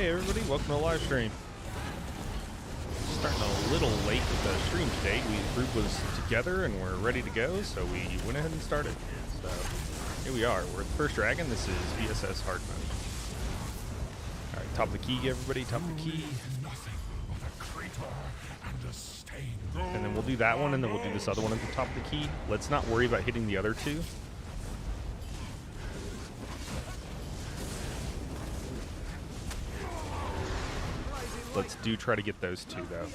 Hey everybody, welcome to the live stream. Starting a little late with the stream today. The group was together and we're ready to go, so we went ahead and started. So here we are. We're at the first dragon. This is VSS hard mode. Alright, top of the key, everybody. Top of the key. And then we'll do that one, and then we'll do this other one at the top of the key. Let's not worry about hitting the other two. Let's try to get those two, though.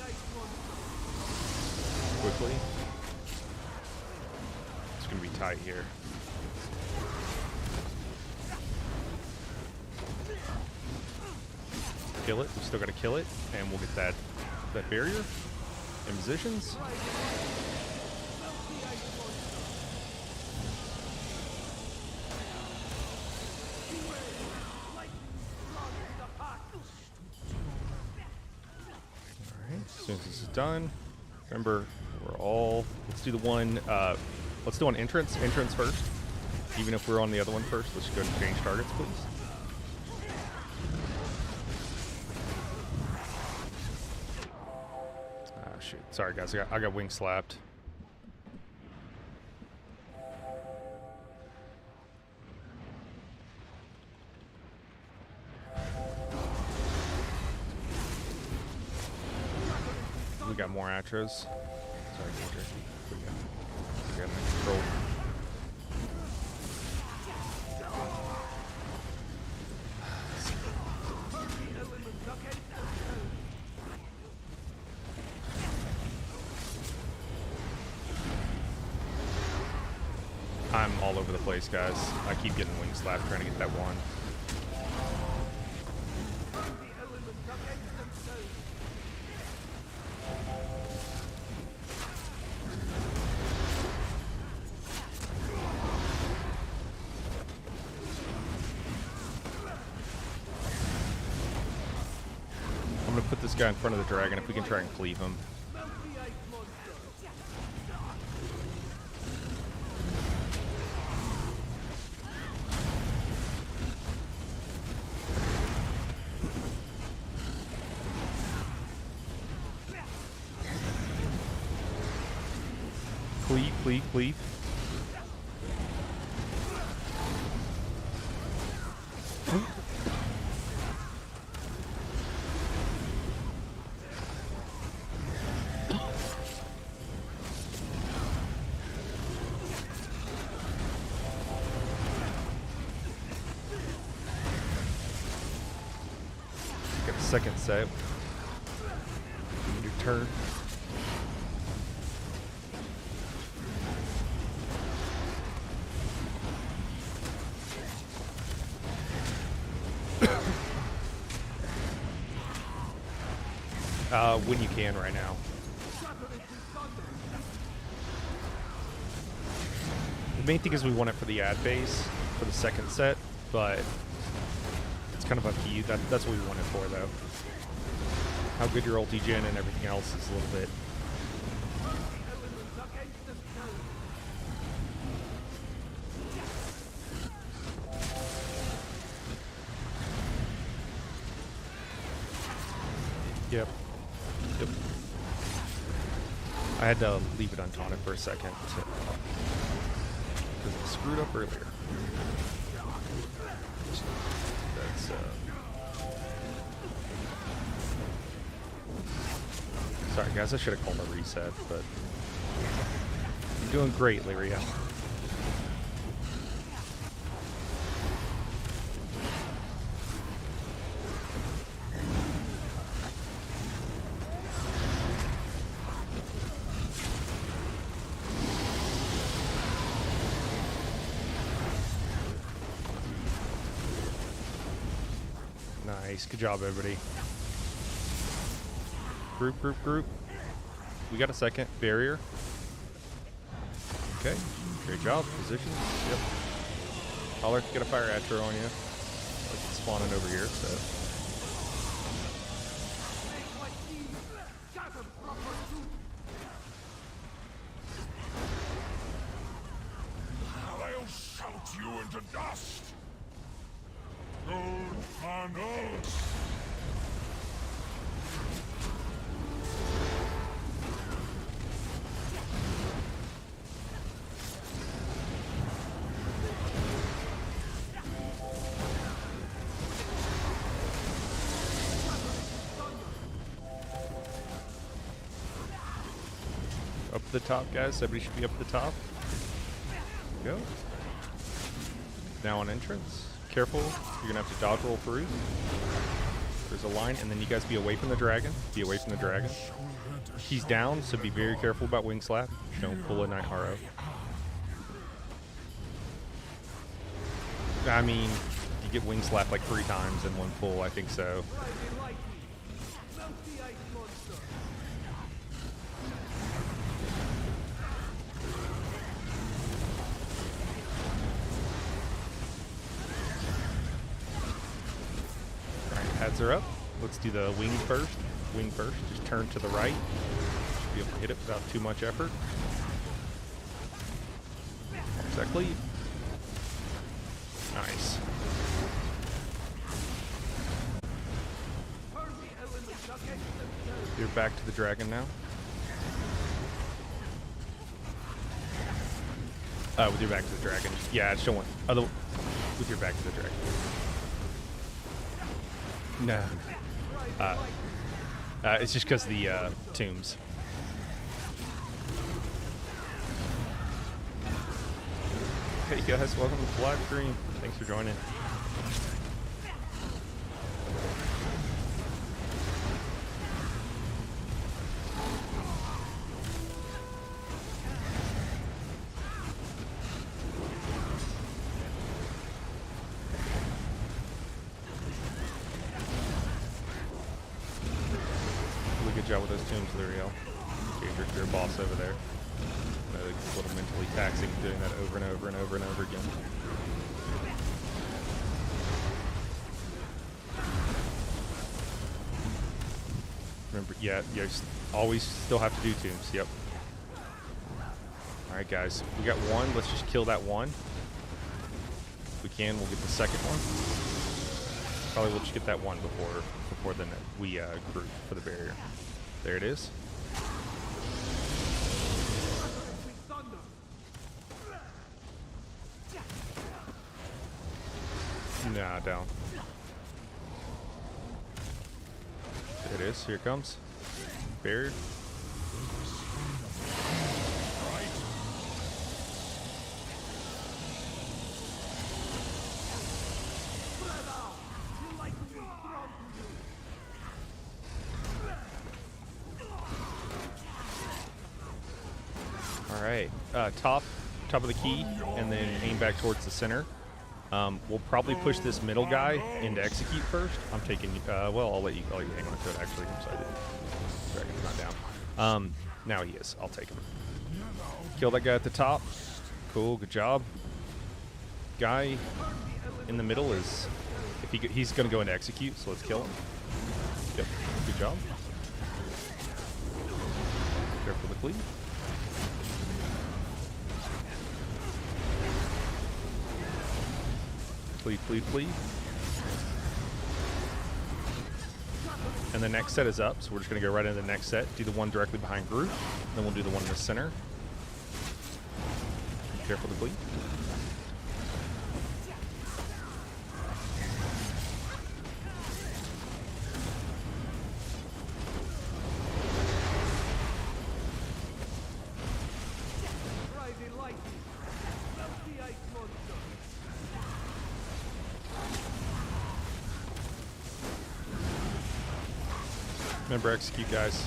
Quickly. It's going to be tight here. Kill it. We still got to kill it, and we'll get that barrier in positions. As soon as this is done, remember let's do the one, let's do an entrance first. Even if we're on the other one first, let's go and change targets, please. Ah, shoot. Sorry guys, I got wing slapped. We got more atros. Sorry, Major. We got control. I'm all over the place, guys. I keep getting wing slapped trying to get that one. I'm gonna put this guy in front of the dragon if we can try and cleave him. Cleave. Got a second set. Your turn. When you can right now. The main thing is we want it for the ad base for the second set, but it's kind of up to you. That's what we want it for, though. How good your ulti gen and everything else is a little bit. Yep. I had to leave it untaunted for a second because it screwed up earlier. That's sorry guys, I should have called a reset, but you're doing great, Lyriel. Nice. Good job, everybody. Group. We got a second. Barrier. Okay. Great job. Position. Yep. I'll have to get a fire atro on you. Like it's spawning over here, so. I'll shout you into dust. Gold Arnold. to the top, guys. Everybody should be up at the top. There we go. Now on entrance. Careful. You're going to have to dodge roll through. There's a line, and then you guys be away from the dragon. Be away from the dragon. He's down, so be very careful about wing slap. Don't pull a Night Harrow. I mean, you get wing slap like 3 times in one pull. I think so. Pads are up. Let's do the wing first. Wing first. Just turn to the right. Should be able to hit it without too much effort. Exactly. Nice. You're back to the dragon now. With your back to the dragon. Yeah, it's showing. With your back to the dragon. No. It's just because of the tombs. Hey guys, welcome to the live stream. Thanks for joining. Good job with those tombs, Luriel. You're boss over there. It's a little mentally taxing doing that over and over and over and over again. Remember, yeah, you always still have to do tombs. Yep. All right, guys, we got one. Let's just kill that one. If we can, we'll get the second one. Probably we'll just get that one before then we group for the barrier. There it is. Nah, down. There it is. Here it comes. Barrier. Alright, top of the key, and then aim back towards the center. We'll probably push this middle guy into execute first. I'm taking, well, I'll let you hang on to it, actually. I'm sorry, Dragon's not down. Now he is. I'll take him. Kill that guy at the top. Cool, good job. Guy in the middle is, he's going to go into execute, so let's kill him. Yep, good job. Careful the cleave. Flee. And the next set is up, so we're just going to go right into the next set. Do the one directly behind group, then we'll do the one in the center. Be careful to bleed. Remember, execute, guys.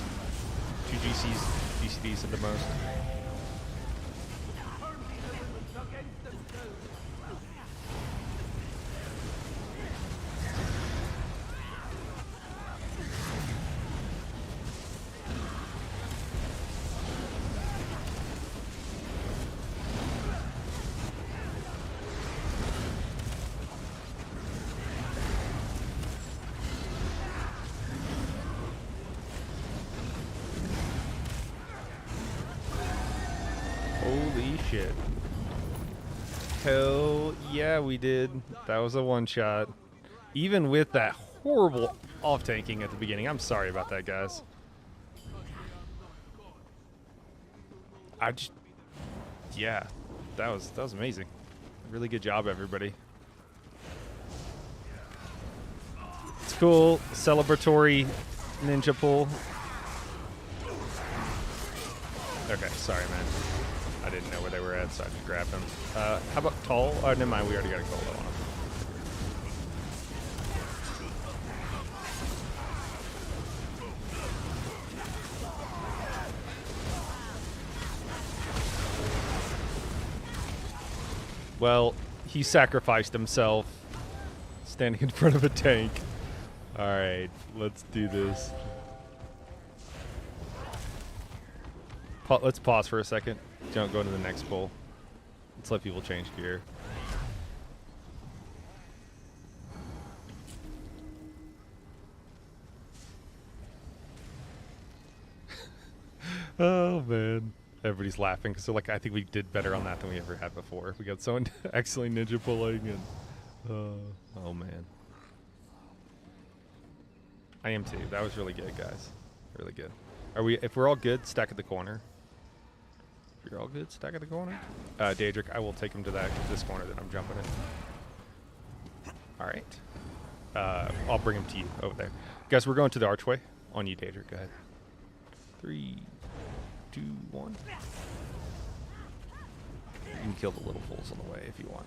2 GCDs at the most. Holy shit. Hell yeah, we did. That was a one-shot. Even with that horrible off-tanking at the beginning. I'm sorry about that, guys. Yeah, that was amazing. Really good job, everybody. It's cool. Celebratory ninja pull. Okay, sorry, man. I didn't know where they were at, so I just grabbed them. How about Tall? Oh, never mind. We already got a Colo on him. Well, he sacrificed himself standing in front of a tank. All right, let's do this. Let's pause for a second. Don't go into the next pull. Let's let people change gear. Oh, man. Everybody's laughing because like I think we did better on that than we ever had before. We got someone accidentally ninja pulling and oh man. I am too. That was really good, guys. Really good. Are we? If we're all good, stack at the corner. If you're all good, stack at the corner. Daedric, I will take him to this corner that I'm jumping in. All right. I'll bring him to you over there, guys. We're going to the archway. On you, Daedric. Go ahead. 3, 2, 1. You can kill the little fools on the way if you want.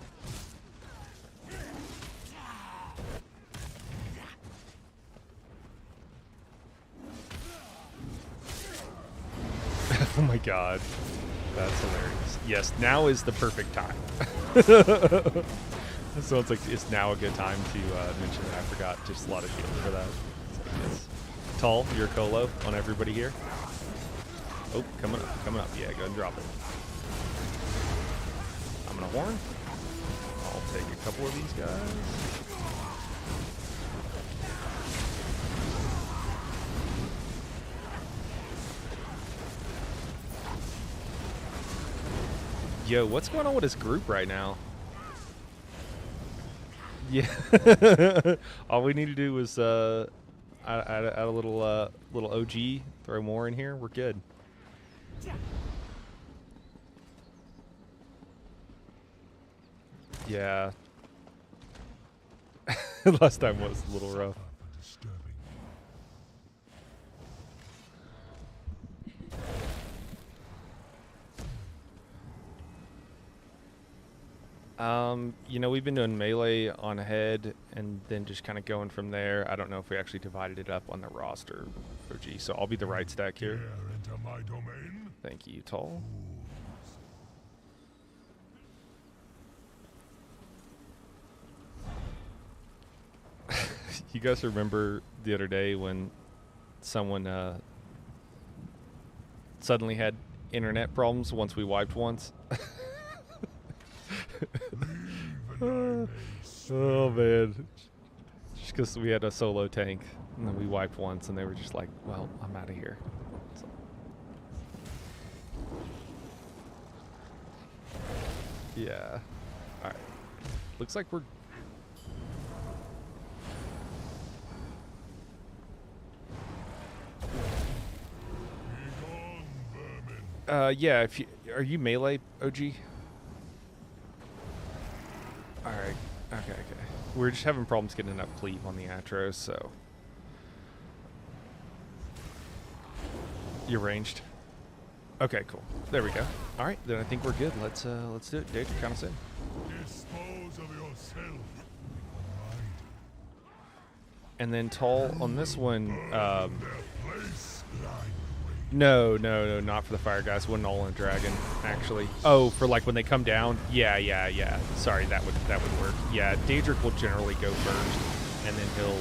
Oh my god. That's hilarious. Yes, now is the perfect time. So it's like, it's now a good time to mention that I forgot to slot a shield for that. So, yes. Tall, your Colo on everybody here. Oh, coming up, coming up. Yeah, go ahead and drop it. I'm gonna horn. I'll take a couple of these guys. Yo, what's going on with this group right now? Yeah. All we need to do is add a little OG, throw more in here. We're good. Yeah. Last time was a little rough. You know, we've been doing melee on ahead and then just kind of going from there. I don't know if we actually divided it up on the roster, OG. So I'll be the right stack here. Into my domain. Thank you, Tall. You guys remember the other day when someone suddenly had internet problems once we wiped once? Oh man, just because we had a solo tank and then we wiped once and they were just like, well, I'm out of here. So. Yeah. All right. Looks like we're yeah, if you are you melee, OG? Alright, okay. We're just having problems getting enough cleave on the Atros, so. You're ranged? Okay, cool. There we go. Alright, then I think we're good. Let's do it. Dave, count us in. Dispose of yourself. And then Tall on this one, No, not for the fire guys. Wasn't all in Dragon, actually. Oh, for like when they come down? Yeah. Sorry, that would work. Yeah, Daedric will generally go first, and then he'll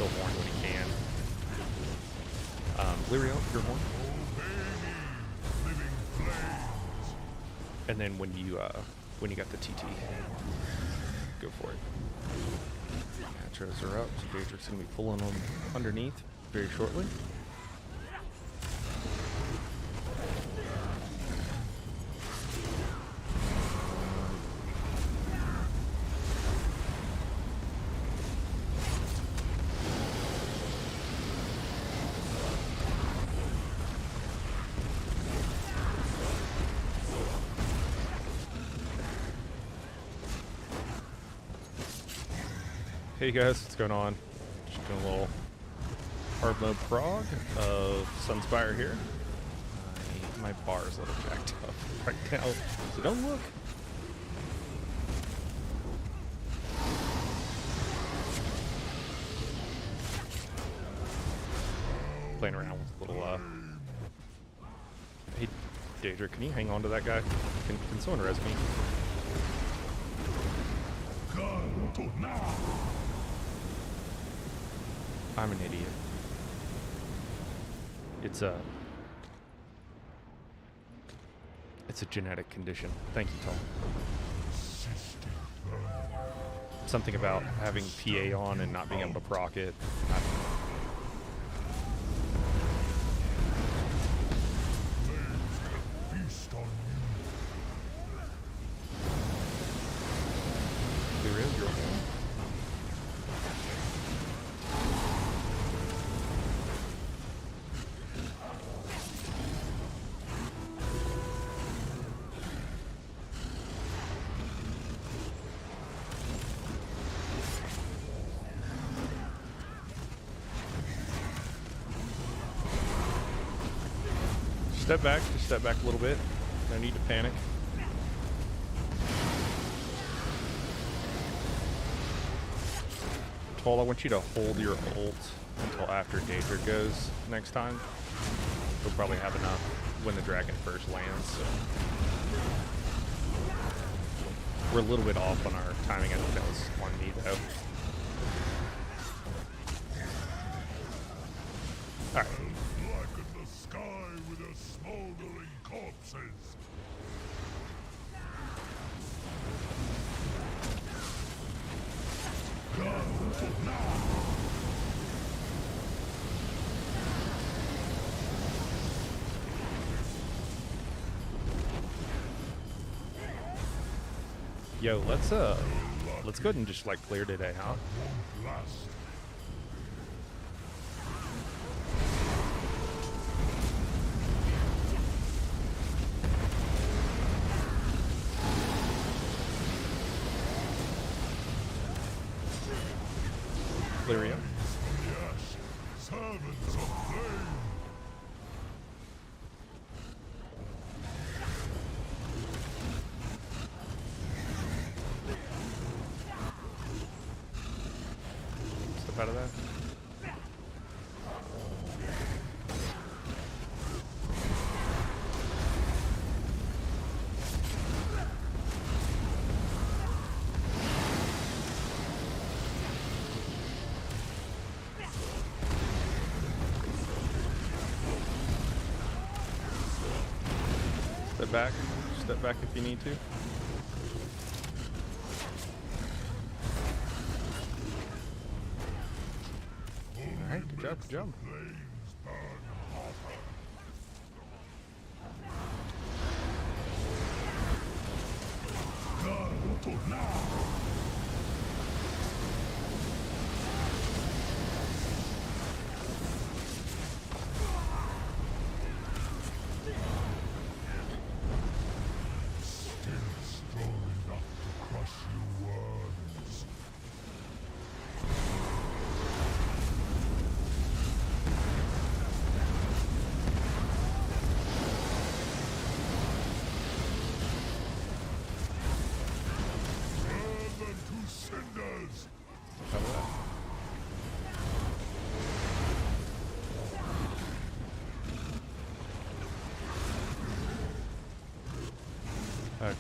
horn when he can. Lyrio, your horn. And then when you got the TT, go for it. Atros are up, so Daedric's gonna be pulling them underneath very shortly. Hey guys, what's going on? Just doing a little hard mode prog of Sunspire here. I My bar's a little jacked up right now, so don't look. Playing around with a little, Hey, Daedra, can you hang on to that guy? Can someone res me? I'm an idiot. It's a genetic condition. Thank you, Tom. Something about having PA on and not being able to proc it. I don't know. There is your one. Step back, just step back a little bit. No need to panic. Toll, I want you to hold your ult until after Daedra goes next time. We'll probably have enough when the dragon first lands, so. We're a little bit off on our timing. I think that was on me, though. Alright. Yo, let's go ahead and just like clear today, huh? Lyria. Step out of that. Step back if you need to. Alright, good job, good job.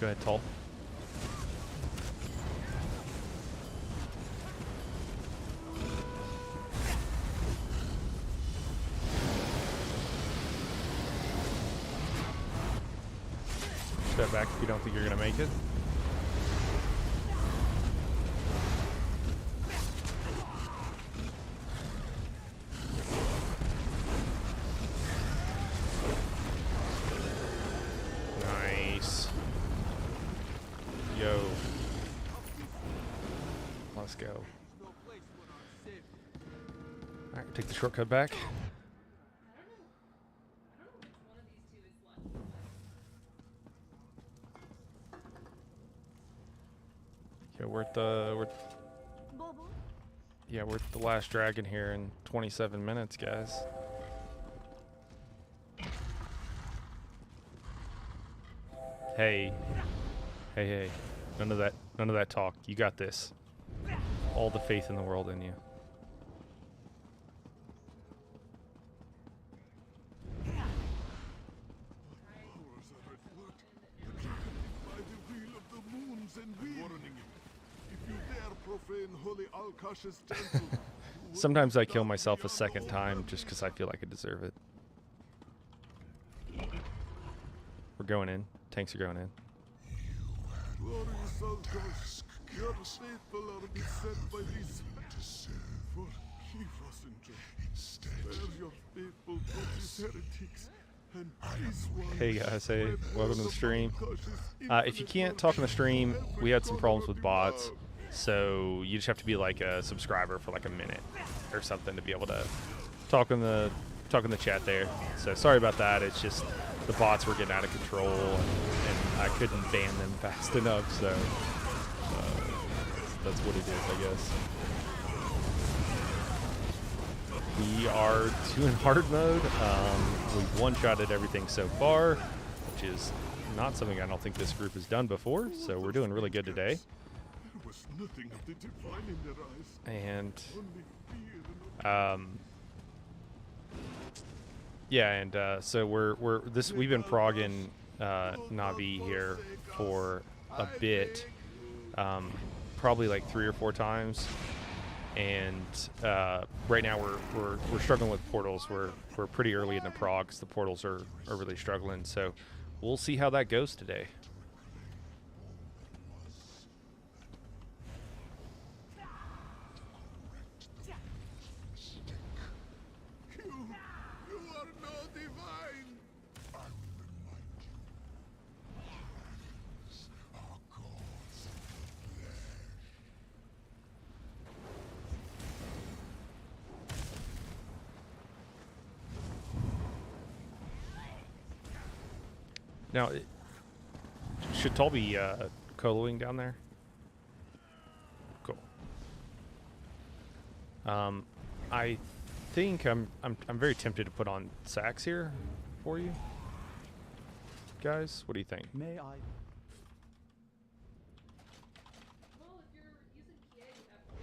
Go ahead, Tall. Step back if you don't think you're going to make it. Let's go. Alright, take the shortcut back. Okay, we're at the last dragon here in 27 minutes, guys. Hey. Hey, hey. None of that talk. You got this. All the faith in the world in you. Powers are at work. By the wheel of the moons and wheel. Warning you. If you dare profane holy Alkash's temple, you will Sometimes I kill not myself be a second alone. time just because I feel like I deserve it. We're going in. Tanks are going in. Glorious Alkash, your faithful are beset by these. Forgive us, Spare your faithful to these heretics. And peace one. Hey guys, hey, welcome to the stream. Alkash's If you can't talk on the stream, we had some problems with bots, so you just have to be like a subscriber for like a minute or something to be able to talk in the chat there. So sorry about that. It's just the bots were getting out of control, and I couldn't ban them fast enough. So that's what it is, I guess. We are doing hard mode. We've one-shotted everything so far, which is not something I don't think this group has done before, so we're doing really good today. There was nothing of the divine in their eyes. And Only fear and yeah, and so we've been progging Navi here for a bit, probably like 3 or 4 times. And right now we're struggling with portals. We're pretty early in the progs. The portals are really struggling. So we'll see how that goes today. you are no divine. I will remind you. Our gods of the flesh. Now, should Tall be coloing down there? Cool. I think I'm very tempted to put on sax here for you guys. What do you think? May I? Well, if you're using PA, you have to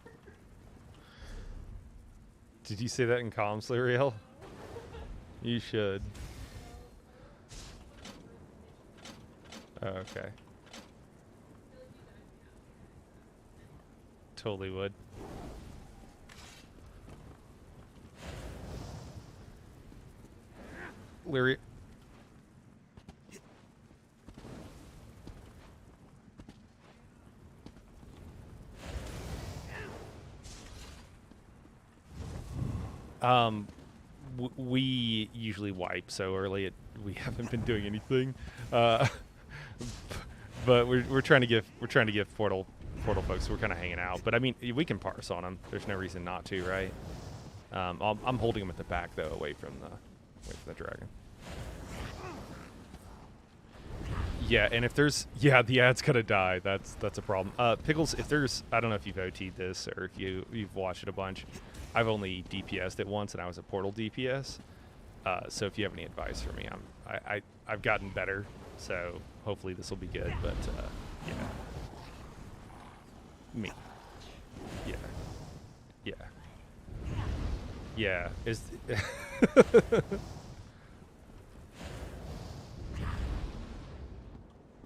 figure out, Did you say that in comms, Lariel? You should. Okay. Totally would. Larry. We usually wipe so early. We haven't been doing anything. But we're trying to give portal folks. We're kind of hanging out, but I mean we can parse on them. There's no reason not to, right? I'm holding them at the back though, away from the dragon. Yeah, and if there's the ad's gonna die. That's a problem. Pickles, if there's I don't know if you've OT'd this or if you've watched it a bunch. I've only DPS'd it once, and I was a portal DPS. So if you have any advice for me, I've gotten better. So hopefully this will be good, but yeah. Me. Yeah. Yeah. Yeah. Is yeah.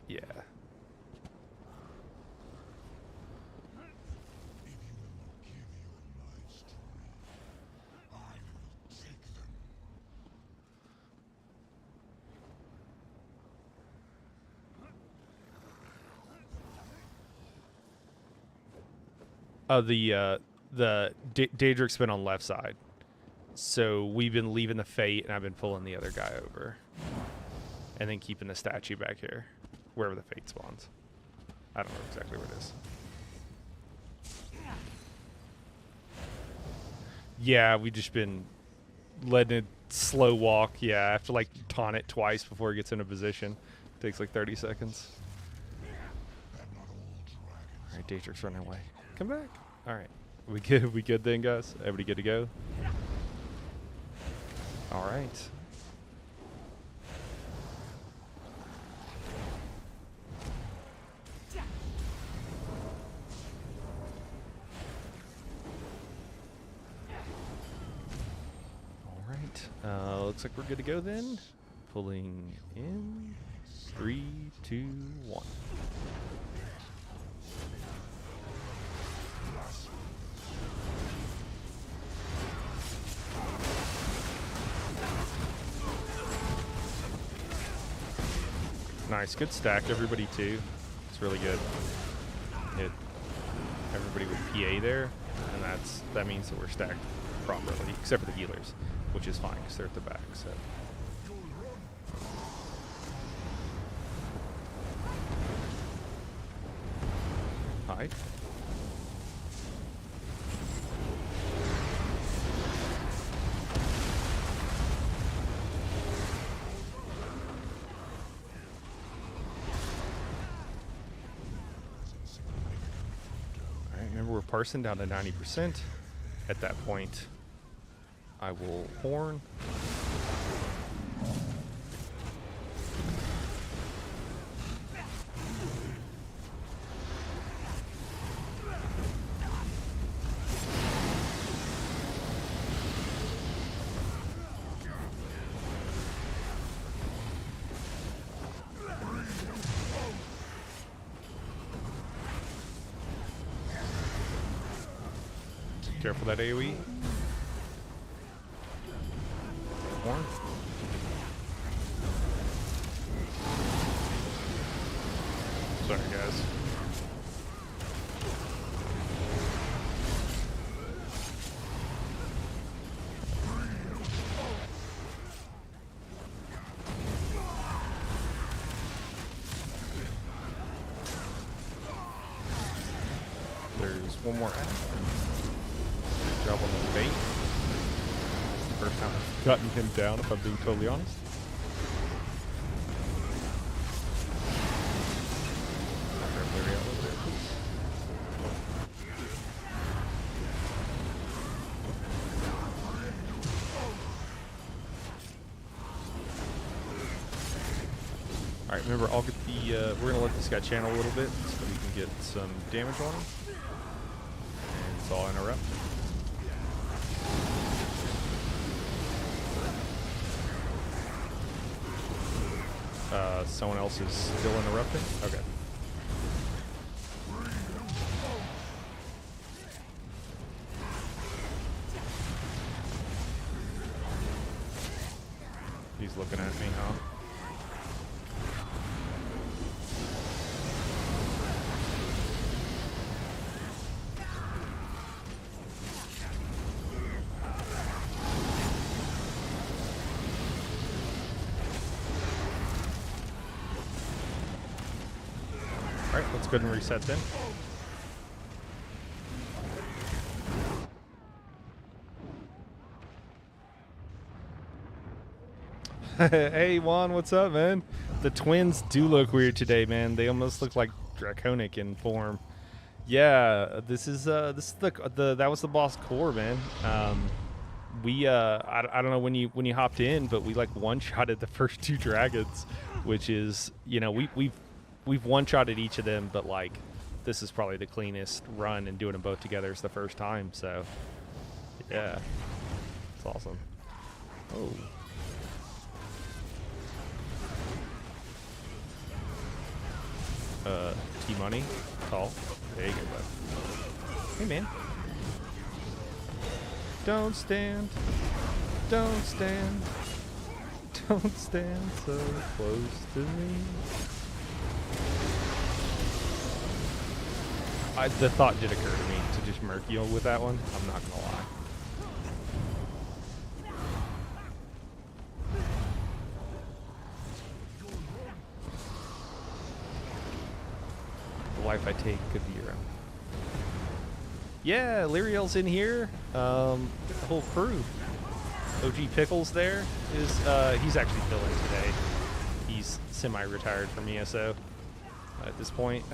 If you will not give your lives to me, I will take them. The Daedric's been on left side, so we've been leaving the Fate, and I've been pulling the other guy over, and then keeping the statue back here, wherever the Fate spawns. I don't know exactly where it is. Yeah, we've just been letting it slow walk. Yeah, I have to like taunt it twice before it gets into position. Takes like 30 seconds. All right, Daedric's running away. Come back. All right. We good? We good then, guys? Everybody good to go? All right. Looks like we're good to go then. Pulling in. 3, 2, 1. Nice, good stack. Everybody too. It's really good. Hit everybody with PA there, and that means that we're stacked properly, except for the healers, which is fine because they're at the back. So. Hi. Remember, we're parsing down to 90%. At that point, I will horn. Careful that AoE. Horn. Sorry, guys. There's one more act. Job on the bait. First time I've gotten him down, if I'm being totally honest. Alright, remember, I'll get the, we're gonna let this guy channel a little bit so we can get some damage on him. And so I'll interrupt. Someone else is still interrupting? Okay. He's looking at me, huh? Alright, let's go ahead and reset then. Hey Juan, what's up, man? The twins do look weird today, man. They almost look like draconic in form. Yeah, this is the that was the boss core, man. We I don't know when you hopped in, but we like one-shotted the first 2 dragons, which is, you know, we've one-shotted each of them, but like this is probably the cleanest run, and doing them both together is the first time. So yeah, it's awesome. Oh. T-Money, call. There you go, bud. Hey, man. Don't stand. Don't stand. Don't stand so close to me. The thought did occur to me to just murk you with that one. I'm not gonna lie. The life I take could be your own. Yeah, Lyriel's in here. The whole crew. OG Pickles there is, he's actually filling today. He's semi-retired from ESO at this point.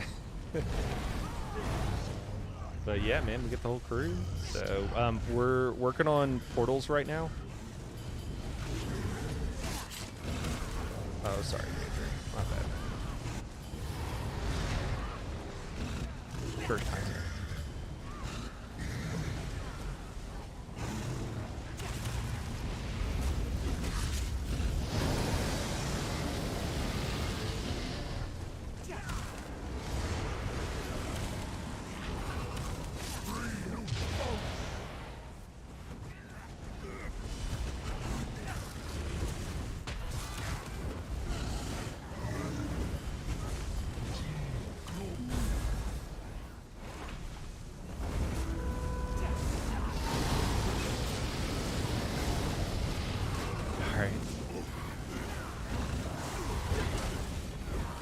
But yeah, man, we get the whole crew. So we're working on portals right now. Oh, sorry, Major. My bad. First time.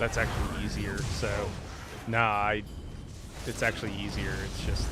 That's actually easier. So, it's actually easier. It's just.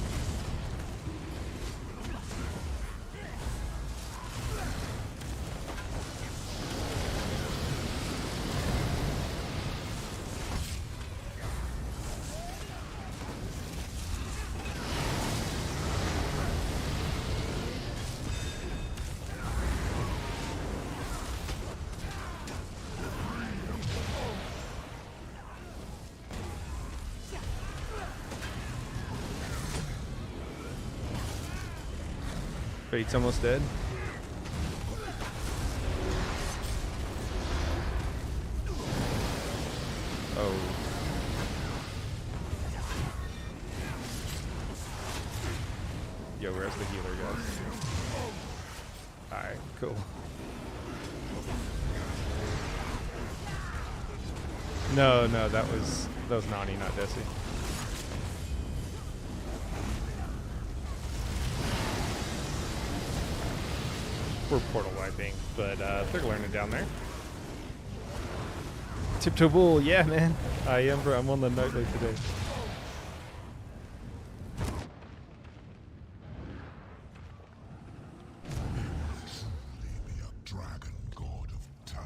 Fate's almost dead. Oh. Yo, where's the healer, guys? Alright, cool. No, that was Nani, not Desi. We're portal wiping, but they're learning down there. Tiptoe Bull, yeah, man. I am, bro. I'm on the nightlight today. Be a dragon god of time.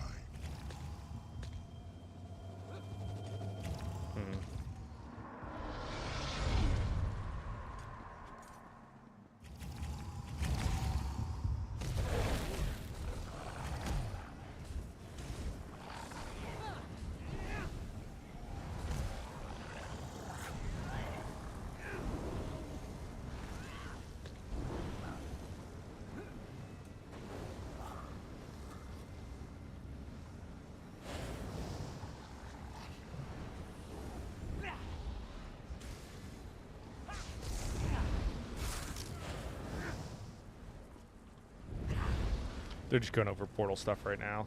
They're just going over portal stuff right now.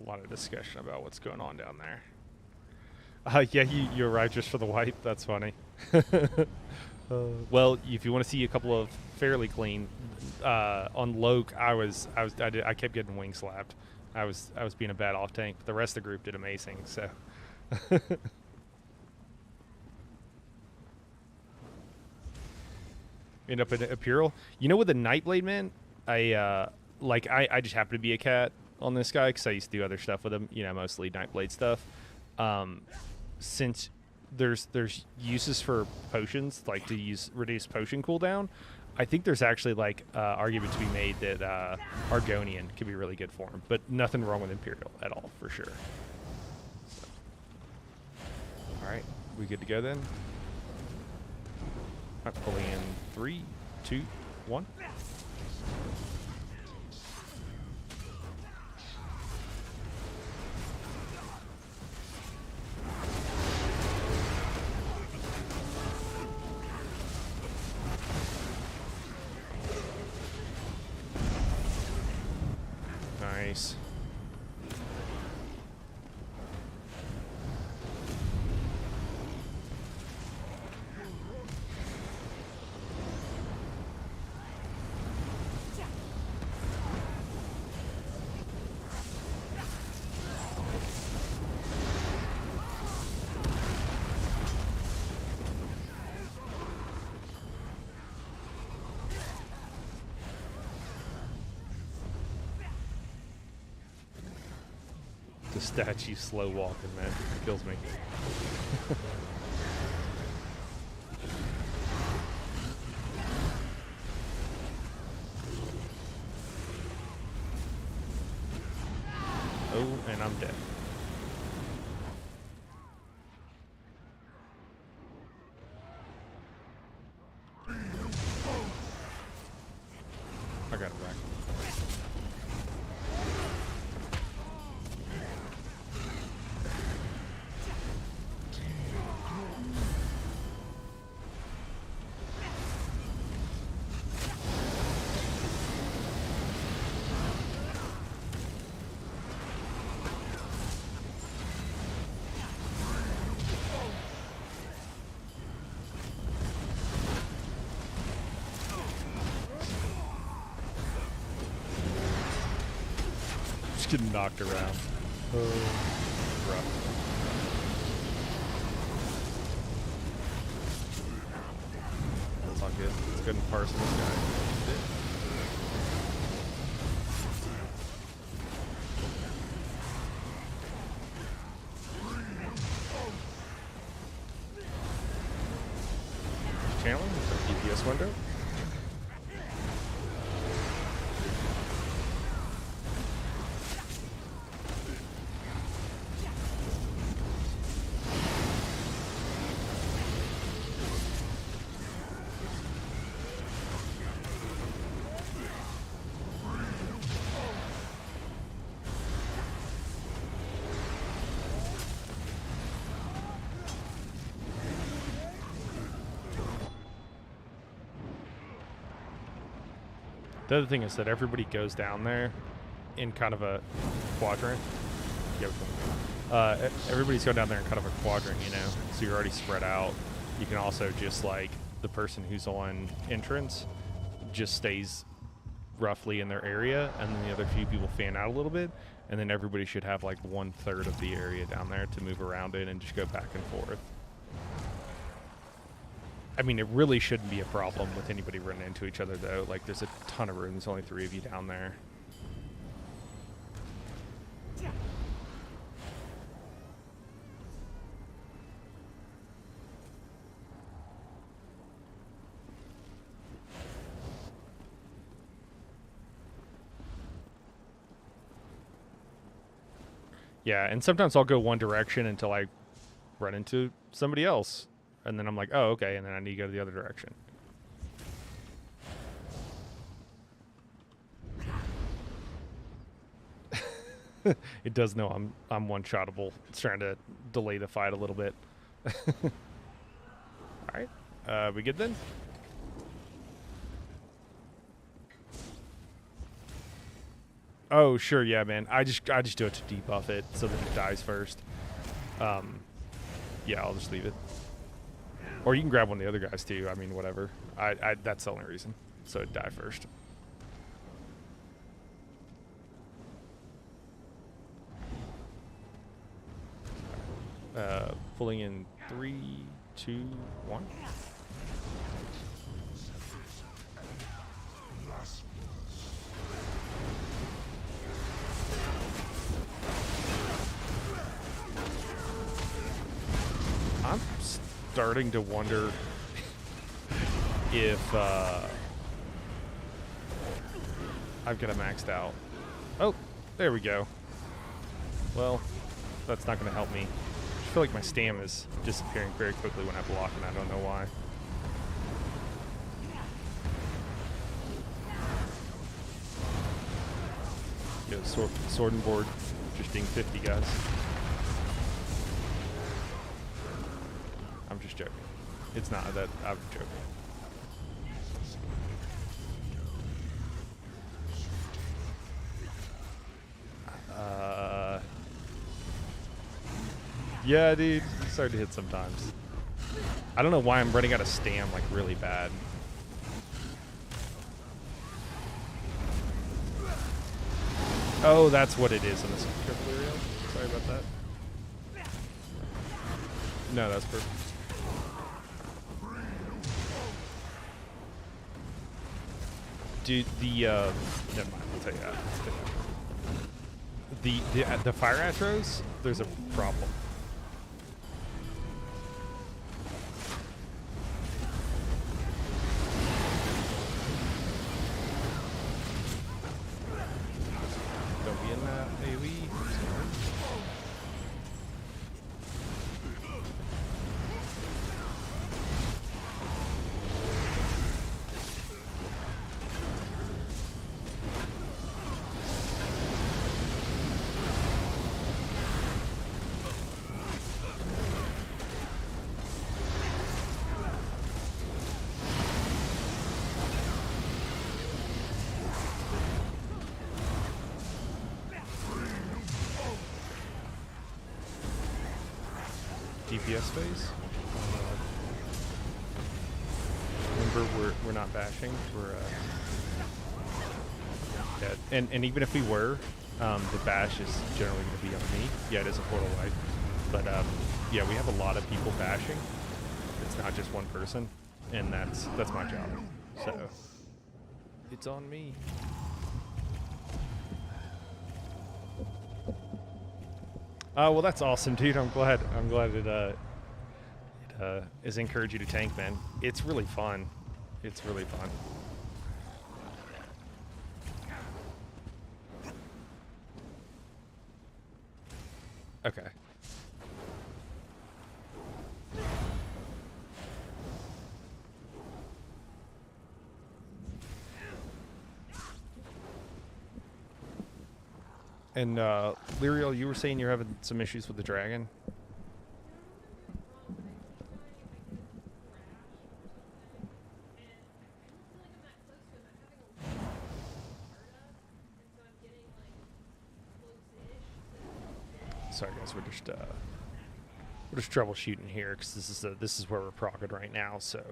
A lot of discussion about what's going on down there. Yeah, you arrived just for the wipe. That's funny. Well, if you want to see a couple of fairly clean, on Loke, I kept getting wing slapped. I was being a bad off tank, but the rest of the group did amazing. So. End up in Imperial. You know, with the Nightblade, man, I just happen to be a cat on this guy because I used to do other stuff with him. You know, mostly Nightblade stuff. Since there's uses for potions, like to reduce potion cooldown, I think there's actually like argument to be made that Argonian could be really good for him, but nothing wrong with Imperial at all, for sure. All right, we good to go then? I'm pulling in 3, 2, 1. Nice. The statue slow walking, man. It kills me. Oh, and I'm dead. I got it back. Just getting knocked around. Rough. That's all good. Let's go and parse this guy. Channeling with our DPS window. The other thing is that everybody goes down there in kind of a quadrant. Everybody's going down there in kind of a quadrant, you know, so you're already spread out. You can also just, like, the person who's on entrance just stays roughly in their area, and then the other few people fan out a little bit, and then everybody should have, like, 1/3 of the area down there to move around in and just go back and forth. I mean, it really shouldn't be a problem with anybody running into each other, though. Like, there's a ton of room. There's only 3 of you down there. Yeah, and sometimes I'll go one direction until I run into somebody else. And then I'm like, oh, okay, and then I need to go the other direction. It does know I'm one-shottable. It's trying to delay the fight a little bit. All right, we good then? Oh, sure, yeah, man. I just do it to debuff it so that it dies first. Yeah, I'll just leave it. Or you can grab one of the other guys too. I mean, whatever. That's the only reason. So it'd die first. Pulling in 3, 2, 1. I'm starting to wonder if I've got it maxed out. Oh, there we go. Well, that's not going to help me. I feel like my stam is disappearing very quickly when I block, and I don't know why. Go sword and board, just being 50 guys. I'm just joking. It's not that. I'm joking. Yeah, dude. It's hard to hit sometimes. I don't know why I'm running out of stam like really bad. Oh, that's what it is in this triple area. Sorry about that. No, that's perfect. Dude, never mind. I'll tell you that. The fire atros, there's a problem. Don't be in that AoE. DPS phase. Remember, we're not bashing. We're dead. And even if we were, The bash is generally going to be on me. Yeah, it is a portal wipe. But yeah, we have a lot of people bashing. It's not just one person, and that's my job. So it's on me. Well, that's awesome, dude. I'm glad it has encouraged you to tank, man. It's really fun. It's really fun. Okay. And Lyriel, you were saying you're having some issues with the dragon? Sorry guys, we're just troubleshooting here because this is where we're progging right now, so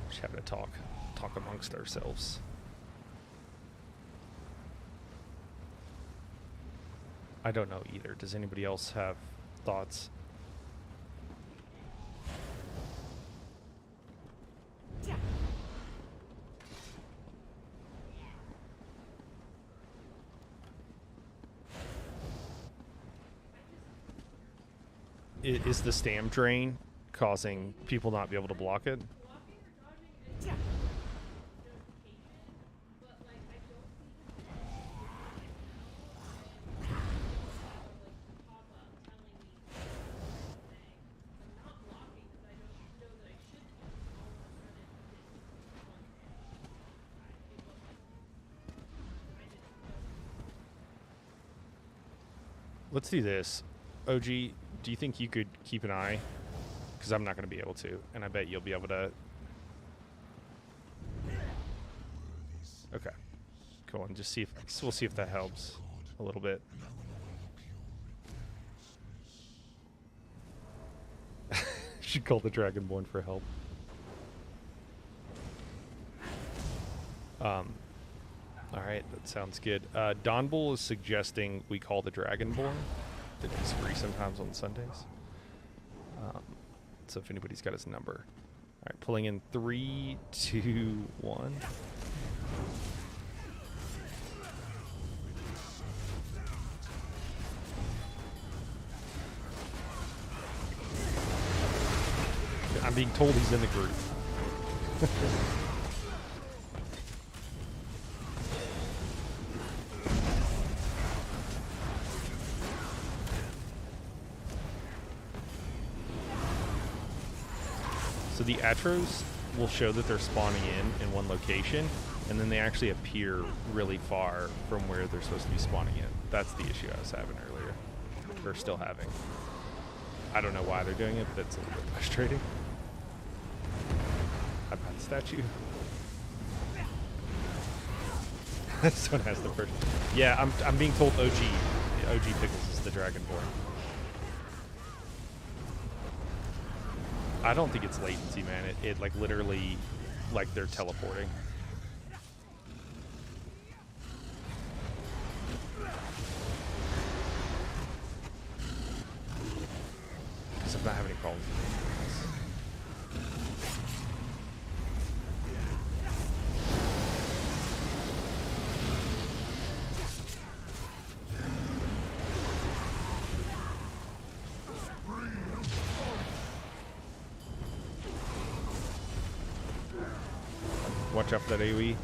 just having to talk amongst ourselves. I don't know either. Does anybody else have thoughts? Is the stam drain causing people not be able to block it? Let's do this. OG, do you think you could keep an eye? Because I'm not going to be able to, and I bet you'll be able to. Okay, cool. And just see if we'll see if that helps a little bit. Should call the Dragonborn for help. All right, that sounds good. Don Bull is suggesting we call the Dragonborn. That he's free sometimes on Sundays. So if anybody's got his number. All right, pulling in 3, 2, 1. I'm being told he's in the group. So the Atros will show that they're spawning in one location, and then they actually appear really far from where they're supposed to be spawning in. That's the issue I was having earlier, or still having. I don't know why they're doing it, but it's a little bit frustrating. I've got the statue. Someone has the first. Yeah, I'm being told OG Pickles is the Dragonborn. I don't think it's latency, man. It like literally, like they're teleporting. Because I'm not having any problems with it. Watch out for that AoE.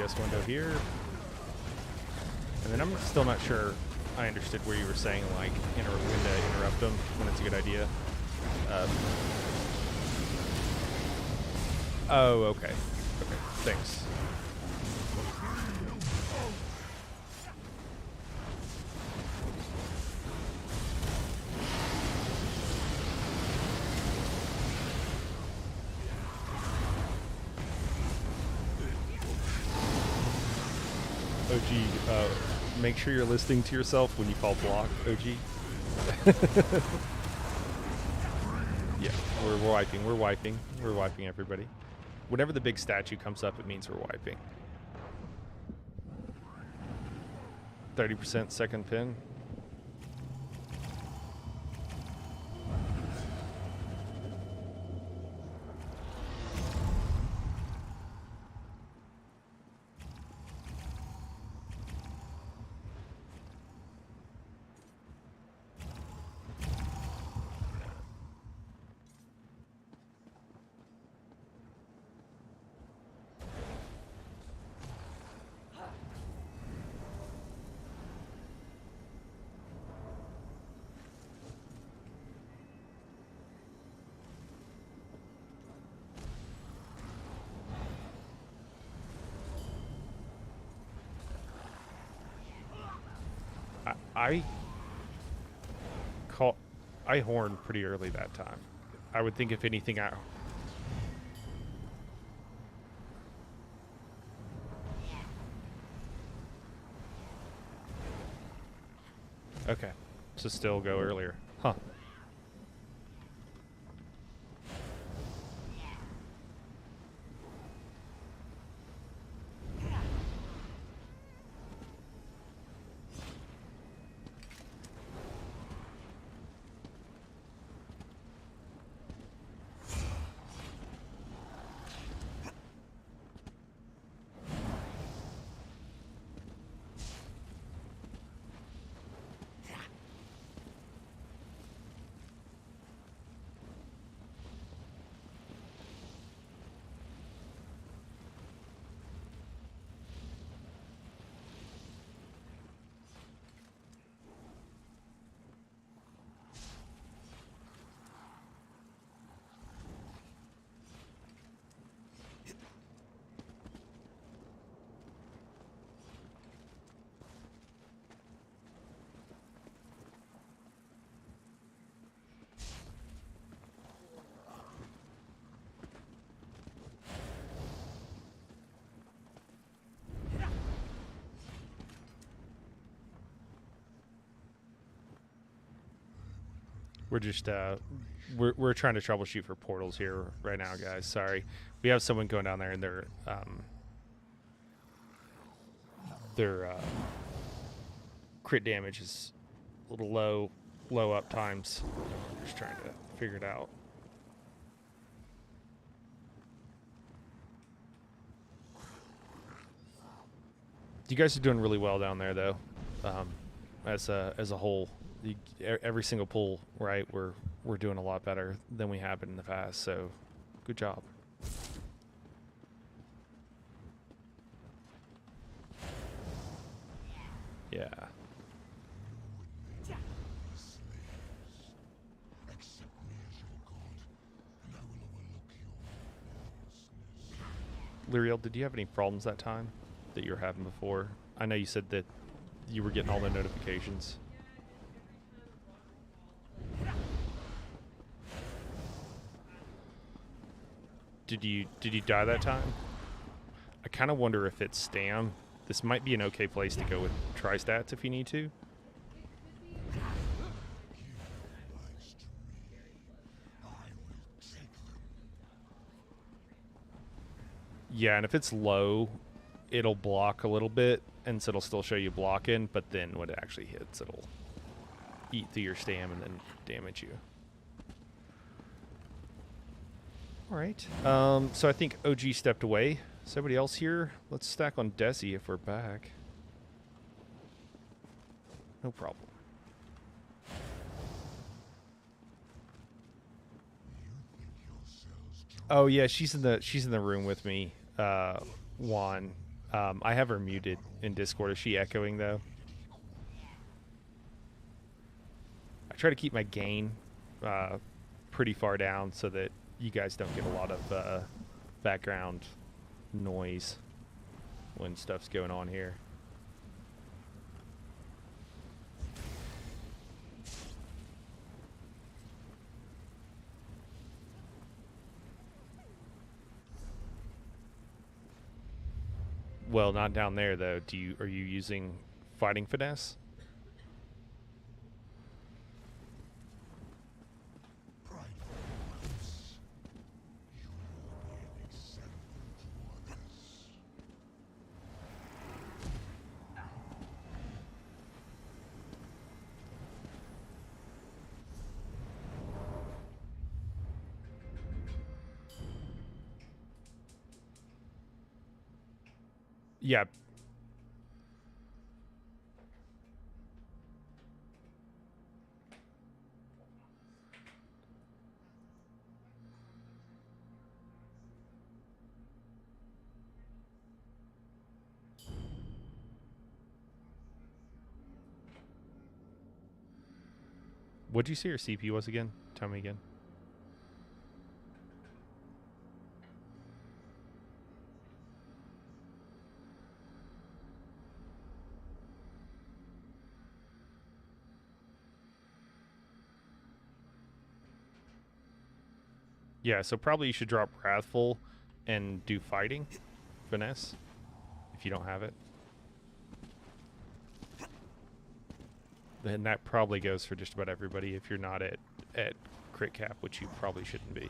DPS window here. And then I'm still not sure I understood where you were saying, like, when to interrupt them when it's a good idea. Oh, okay. Okay, thanks. OG, make sure you're listening to yourself when you call block, OG. Yeah, we're wiping everybody. Whenever the big statue comes up, it means we're wiping. 30% second pin. I horned pretty early that time. I would think if anything okay, so still go earlier. Huh. We're just we're trying to troubleshoot for portals here right now, guys. Sorry, we have someone going down there, and their crit damage is a little low up times. Just trying to figure it out. You guys are doing really well down there, though. As a whole. Every single pull, right? We're doing a lot better than we have been in the past. So, good job. Yeah. Lyriel, did you have any problems that time that you were having before? I know you said that you were getting all the notifications. Did you die that time? I kind of wonder if it's Stam. This might be an okay place to go with Tri-Stats if you need to. Yeah, and if it's low, it'll block a little bit, and so it'll still show you blocking, but then when it actually hits, it'll eat through your Stam and then damage you. All right. So I think OG stepped away. Is everybody else here? Let's stack on Desi if we're back. No problem. Oh yeah, she's in the room with me, Juan. I have her muted in Discord. Is she echoing though? I try to keep my gain pretty far down so that you guys don't get a lot of background noise when stuff's going on here. Well, not down there though. Are you using fighting finesse? Yeah. What'd you say your CP was again? Tell me again. Yeah, so probably you should drop Wrathful and do fighting finesse if you don't have it. Then that probably goes for just about everybody if you're not at crit cap, which you probably shouldn't be.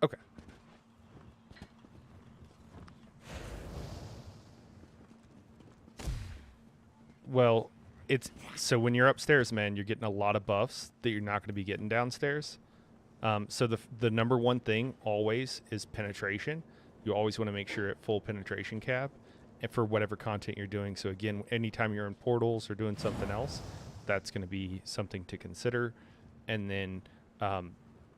Okay. Well, it's so when you're upstairs, man, you're getting a lot of buffs that you're not going to be getting downstairs. So the number one thing always is penetration. You always want to make sure at full penetration cap and for whatever content you're doing. So again, anytime you're in portals or doing something else, that's going to be something to consider. And then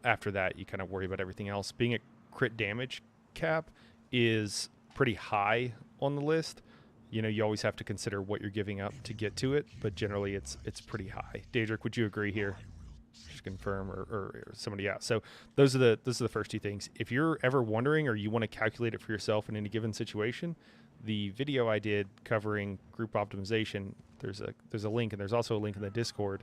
after that, you kind of worry about everything else. Being at crit damage cap is pretty high on the list. You know, you always have to consider what you're giving up to get to it, but generally it's pretty high. Daedric, would you agree here? Just confirm or somebody else. So those are the first two things. If you're ever wondering or you want to calculate it for yourself in any given situation, the video I did covering group optimization, there's a link, and there's also a link in the Discord,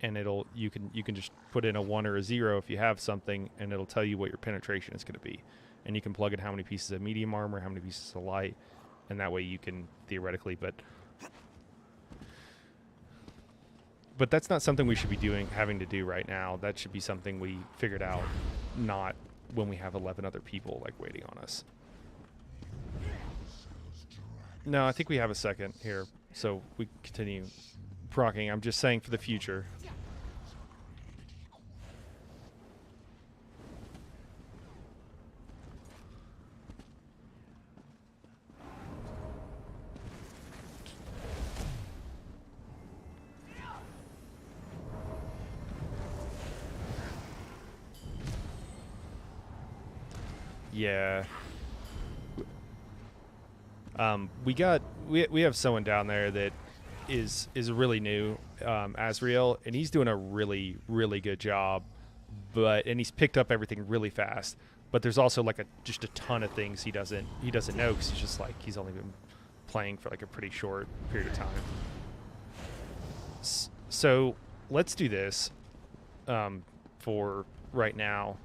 and you can just put in a 1 or a 0 if you have something, and it'll tell you what your penetration is going to be, and you can plug in how many pieces of medium armor, how many pieces of light, and that way you can theoretically, but that's not something we should be having to do right now. That should be something we figured out, not when we have 11 other people like waiting on us. No, I think we have a second here, so we continue proccing. I'm just saying for the future. Yeah. We have someone down there that is really new, Azrael, and he's doing a really, really good job, and he's picked up everything really fast. But there's also like just a ton of things he doesn't know, because he's only been playing for like a pretty short period of time. So let's do this for right now.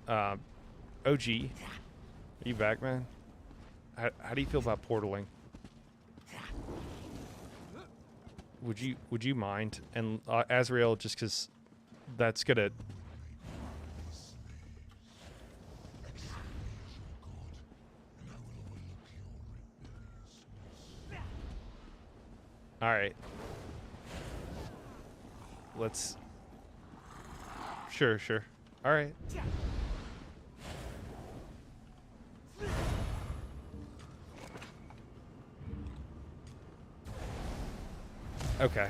OG, are you back, man? How do you feel about portaling? Would you mind? And Azrael, just because that's gonna. All right. Let's. Sure. All right. Okay.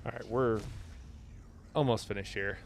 All right, we're almost finished here.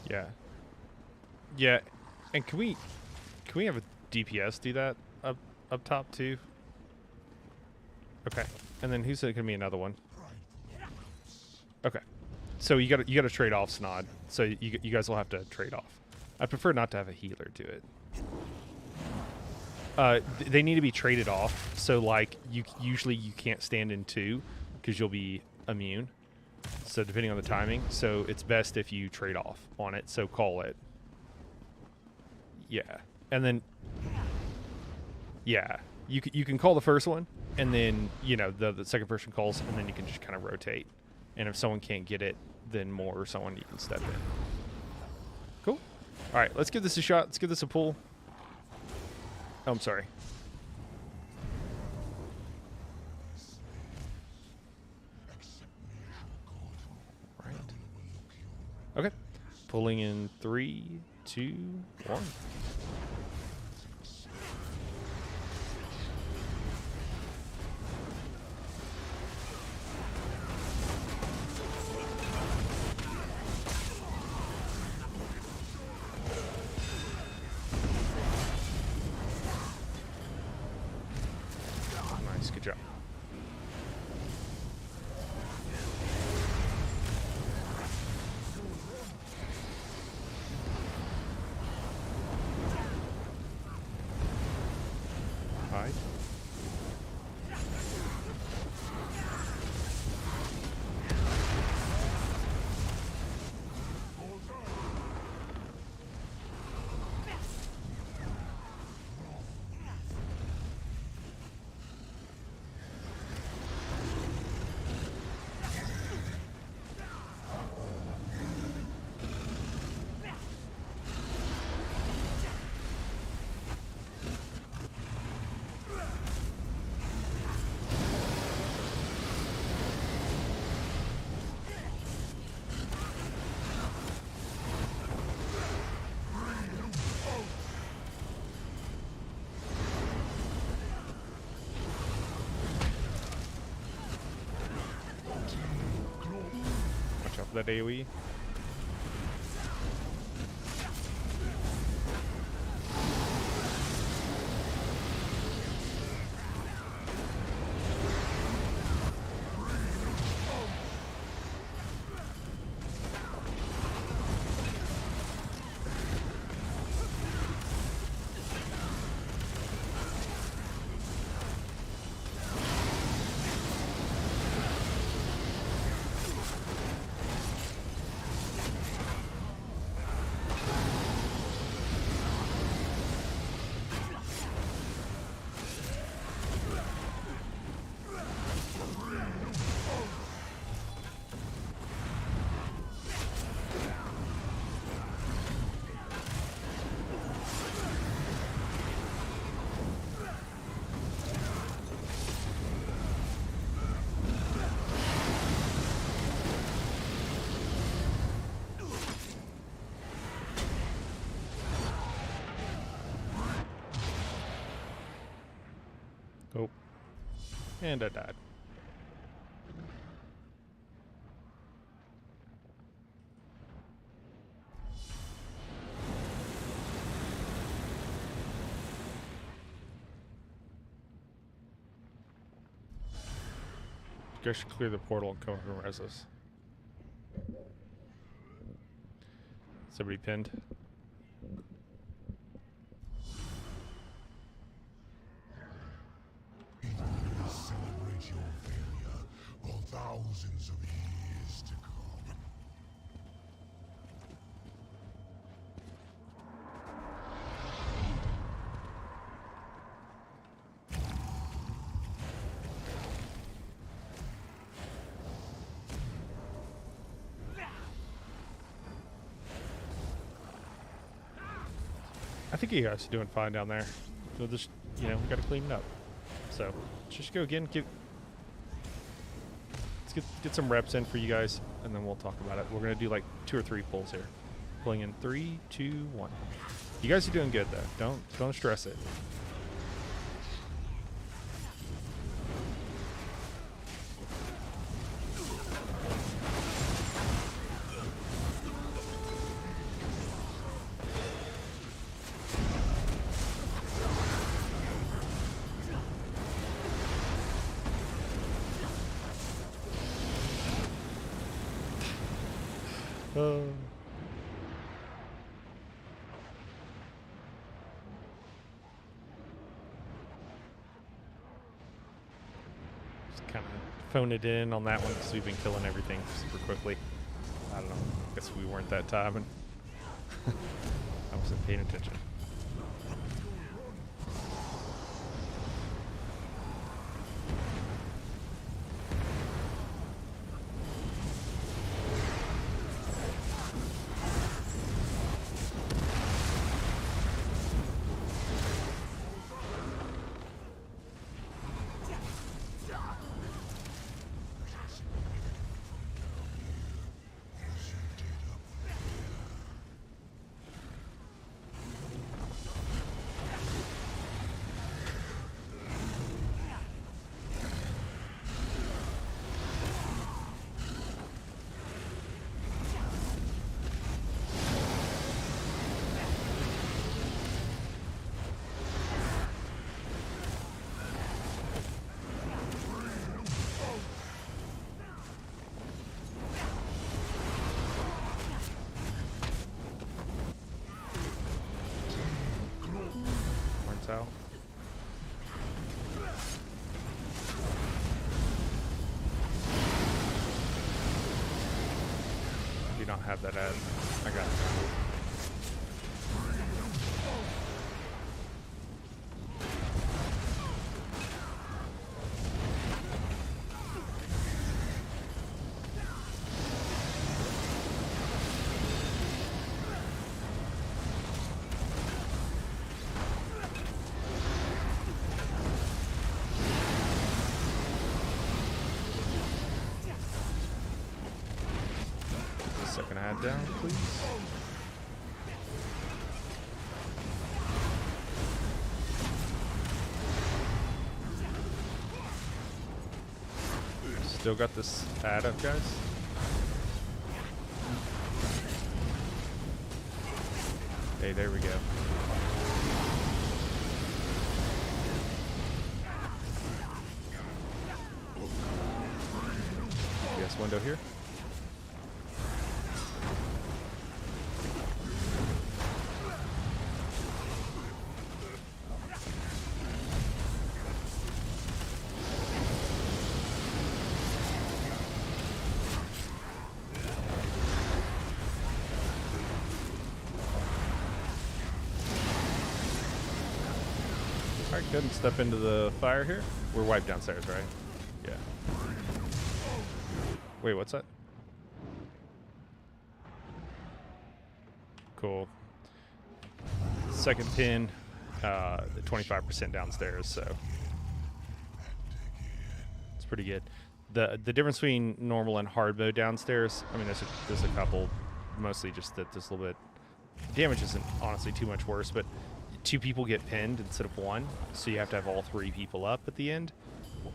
Yeah. Yeah, and can we have a DPS do that up top too? Okay, and then who's gonna be another one? Okay, so you gotta trade off Snod. So you guys will have to trade off. I prefer not to have a healer do it. They need to be traded off. So like usually you can't stand in two because you'll be immune. So depending on the timing, so it's best if you trade off on it. So call it. Yeah, and then yeah, you can call the first one, and then you know the second person calls, and then you can just kind of rotate. And if someone can't get it, then more or someone you can step in. Cool. All right, let's give this a shot. Let's give this a pull. Oh, I'm sorry. Right. Okay. Pulling in 3, 2, 1. Nice, good job. Hide. Watch out for that AoE. Oh. And I died. You guys should clear the portal and come over and res us. Somebody pinned. I think you guys are doing fine down there. So just, you know, we got to clean it up. So just go again. Let's get some reps in for you guys, and then we'll talk about it. We're gonna do like 2 or 3 pulls here. Pulling in 3, 2, 1. You guys are doing good though. Don't stress it. Just kind of phone it in on that one because we've been killing everything super quickly. I don't know. Guess we weren't that time, and I wasn't paying attention. Out. Do not have that ad. I got it. Second ad down, please. Still got this ad up, guys. Hey, there we go. Yes, window here. Alright, good. Step into the fire here. We're wiped downstairs, right? Yeah. Wait, what's that? Cool. Second pin, 25% downstairs, so it's pretty good. The difference between normal and hard mode downstairs, I mean, there's a couple, mostly just that this little bit damage isn't honestly too much worse, but 2 people get pinned instead of 1, so you have to have all 3 people up at the end,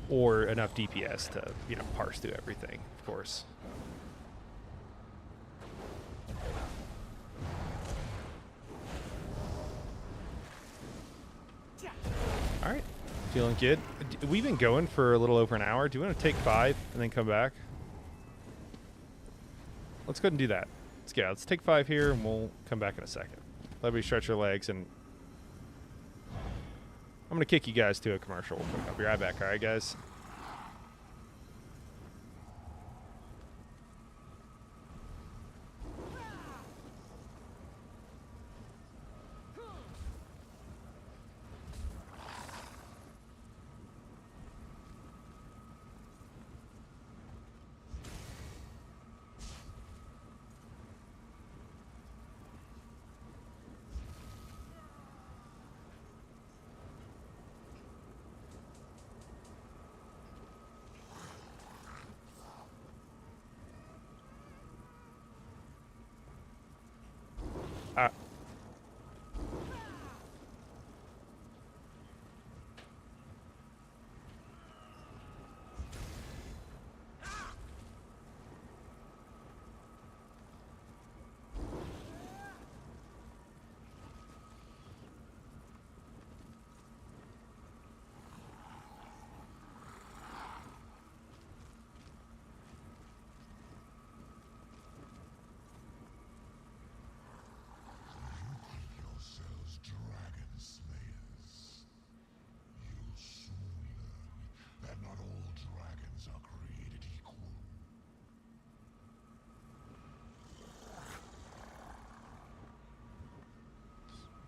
or enough DPS to, you know, parse through everything, of course. All right, feeling good. We've been going for a little over an hour. Do you want to take 5 and then come back? Let's go ahead and do that. Let's take 5 here, and we'll come back in a second. Let everybody stretch their legs, and I'm going to kick you guys to a commercial real quick. I'll be right back, all right, guys? Uh, Yourselves dragon slayers. You'll soon learn that not all dragons are created equal.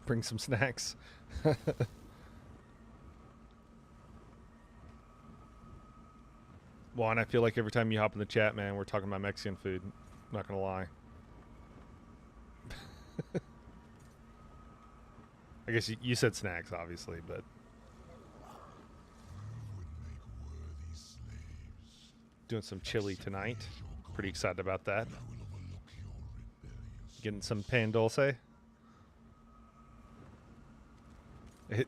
bring some snacks. Juan, I feel like every time you hop in the chat, man, we're talking about Mexican food. Not gonna lie. I guess you said snacks, obviously, but Would make worthy slaves. doing some chili tonight. Pretty excited about that. I will overlook your rebellious. Getting some pan dulce.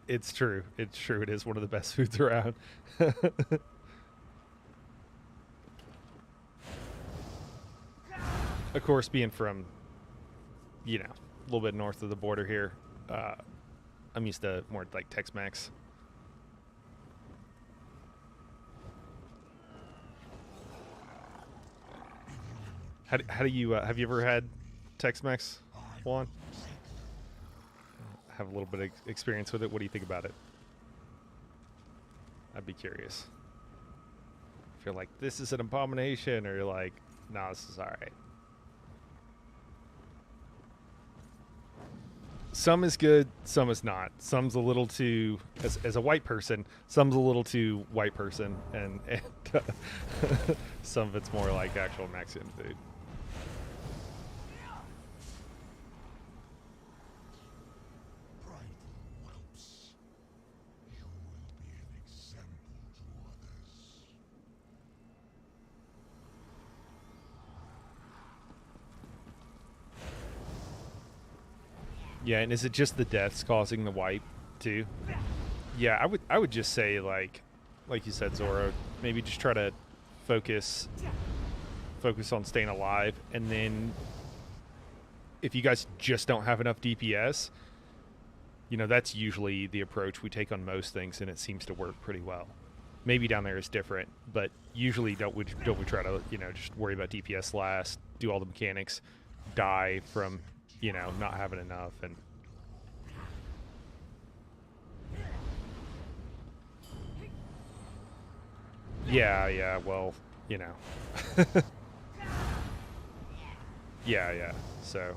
It's true. It's true. It is one of the best foods around. Of course, being from, you know, a little bit north of the border here, I'm used to more like Tex-Mex. How do you have you ever had Tex-Mex, Juan? Have a little bit of experience with it. What do you think about it? I'd be curious. If you're like, this is an abomination, or you're like, nah, this is all right. Some is good, some is not. Some's a little too, as a white person, some's a little too white person, and some of it's more like actual Mexican food. Prideful whelps. You will be an example to others. Yeah, and is it just the deaths causing the wipe too? Yeah, I would just say like you said, Zoro, maybe just try to focus on staying alive, and then if you guys just don't have enough DPS, you know, that's usually the approach we take on most things, and it seems to work pretty well. Maybe down there is different, but usually don't we try to, you know, just worry about DPS last, do all the mechanics, die from, you know, not having enough. And yeah, well, you know. yeah, so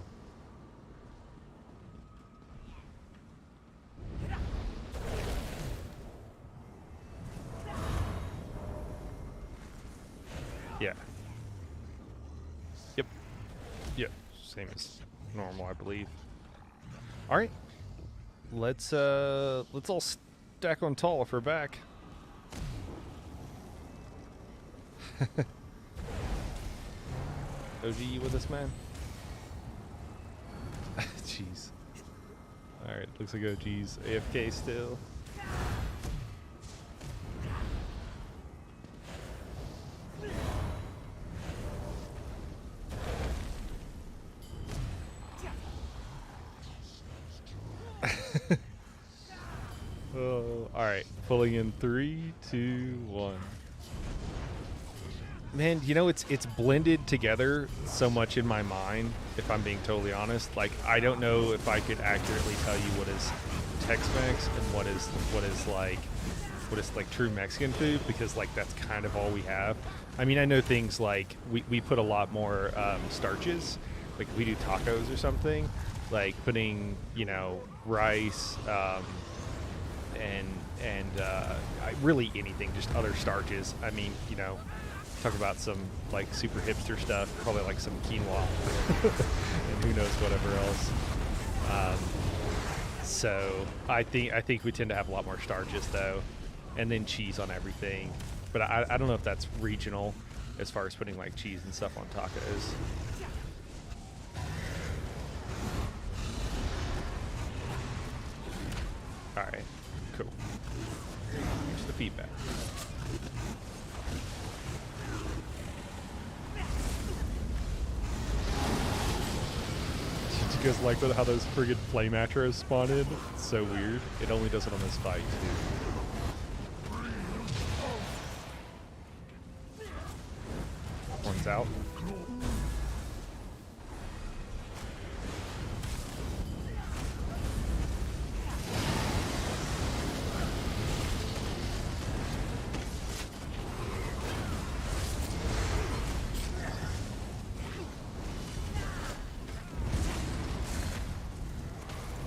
yeah. Yep, same as normal, I believe. All right, let's all stack on tall if we're back. OG, you with us, man? Jeez. All right, looks like OG's AFK still. Oh, all right, pulling in 3, 2, 1. Man, you know, it's blended together so much in my mind, if I'm being totally honest. Like, I don't know if I could accurately tell you what is Tex-Mex and what is like true Mexican food, because like that's kind of all we have. I mean, I know things like we put a lot more starches, like we do tacos or something, like putting, you know, rice and really anything, just other starches. I mean, you know, talk about some like super hipster stuff, probably like some quinoa and who knows whatever else. So I think we tend to have a lot more starches though, and then cheese on everything. But I don't know if that's regional as far as putting like cheese and stuff on tacos. Alright, cool. Here's the feedback. Did you guys like how those friggin' flame arrows spawn in? It's so weird. It only does it on this fight, too. One's out.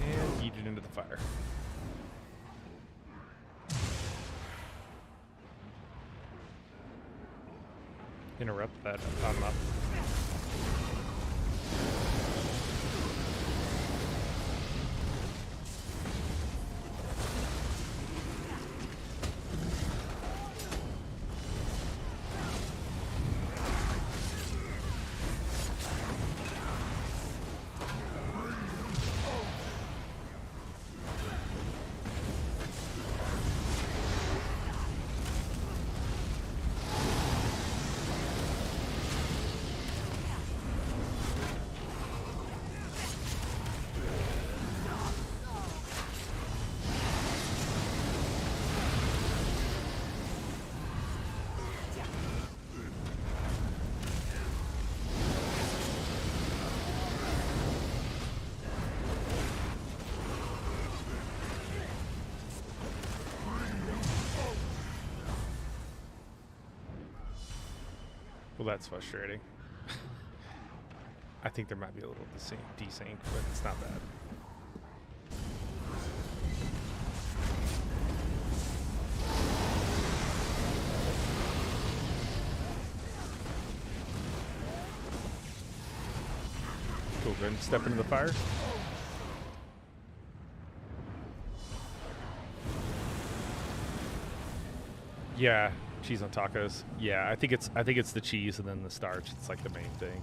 And eat it into the fire. Interrupt that. I'm up. Well, that's frustrating. I think there might be a little desync, but it's not bad. Cool, go ahead and step into the fire. Yeah, cheese on tacos. Yeah, I think it's the cheese and then the starch. It's like the main thing.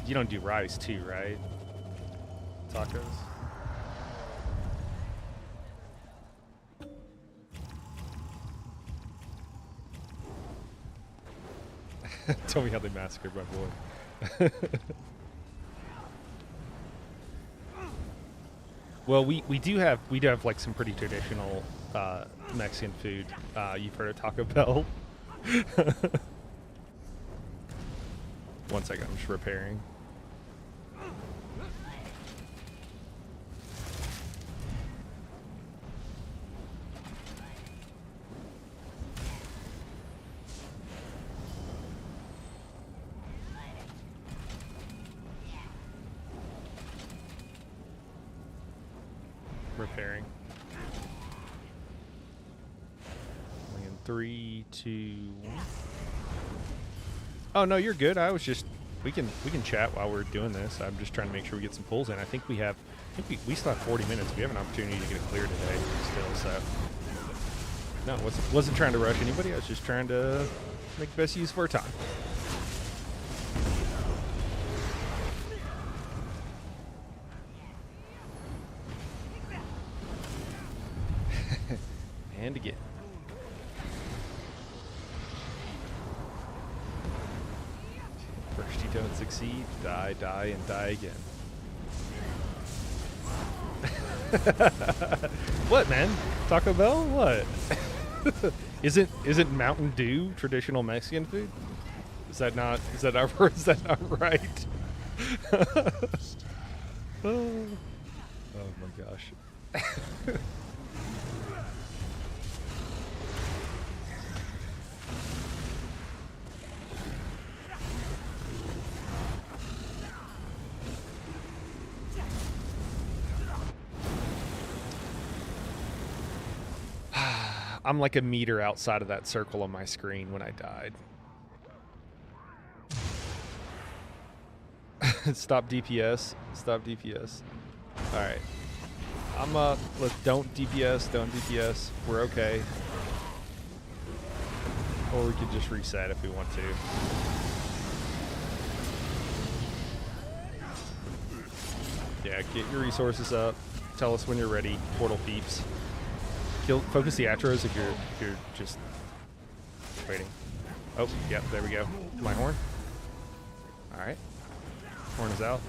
You don't do rice too, right? Tacos. Tell me how they massacred my boy. Well, we do have like some pretty traditional Mexican food. You've heard of Taco Bell? One second, I'm just repairing. Repairing. In 3, 2, 1. Oh no, you're good. I was just we can chat while we're doing this. I'm just trying to make sure we get some pulls in. I think we still have 40 minutes. We have an opportunity to get it clear today still. So no, wasn't trying to rush anybody. I was just trying to make the best use of our time. And again. First you don't succeed, die, and die again. What, man? Taco Bell? What? Isn't Mountain Dew traditional Mexican food? Is that not right? Oh my gosh. I'm like a meter outside of that circle on my screen when I died. Stop DPS. Stop DPS. Alright. I'm up. Look, don't DPS. Don't DPS. We're okay. Or we could just reset if we want to. Yeah, get your resources up. tell us when you're ready, Portal peeps. Focus the Atros if you're just waiting. Oh, yep, there we go. My horn. All right, horn is out.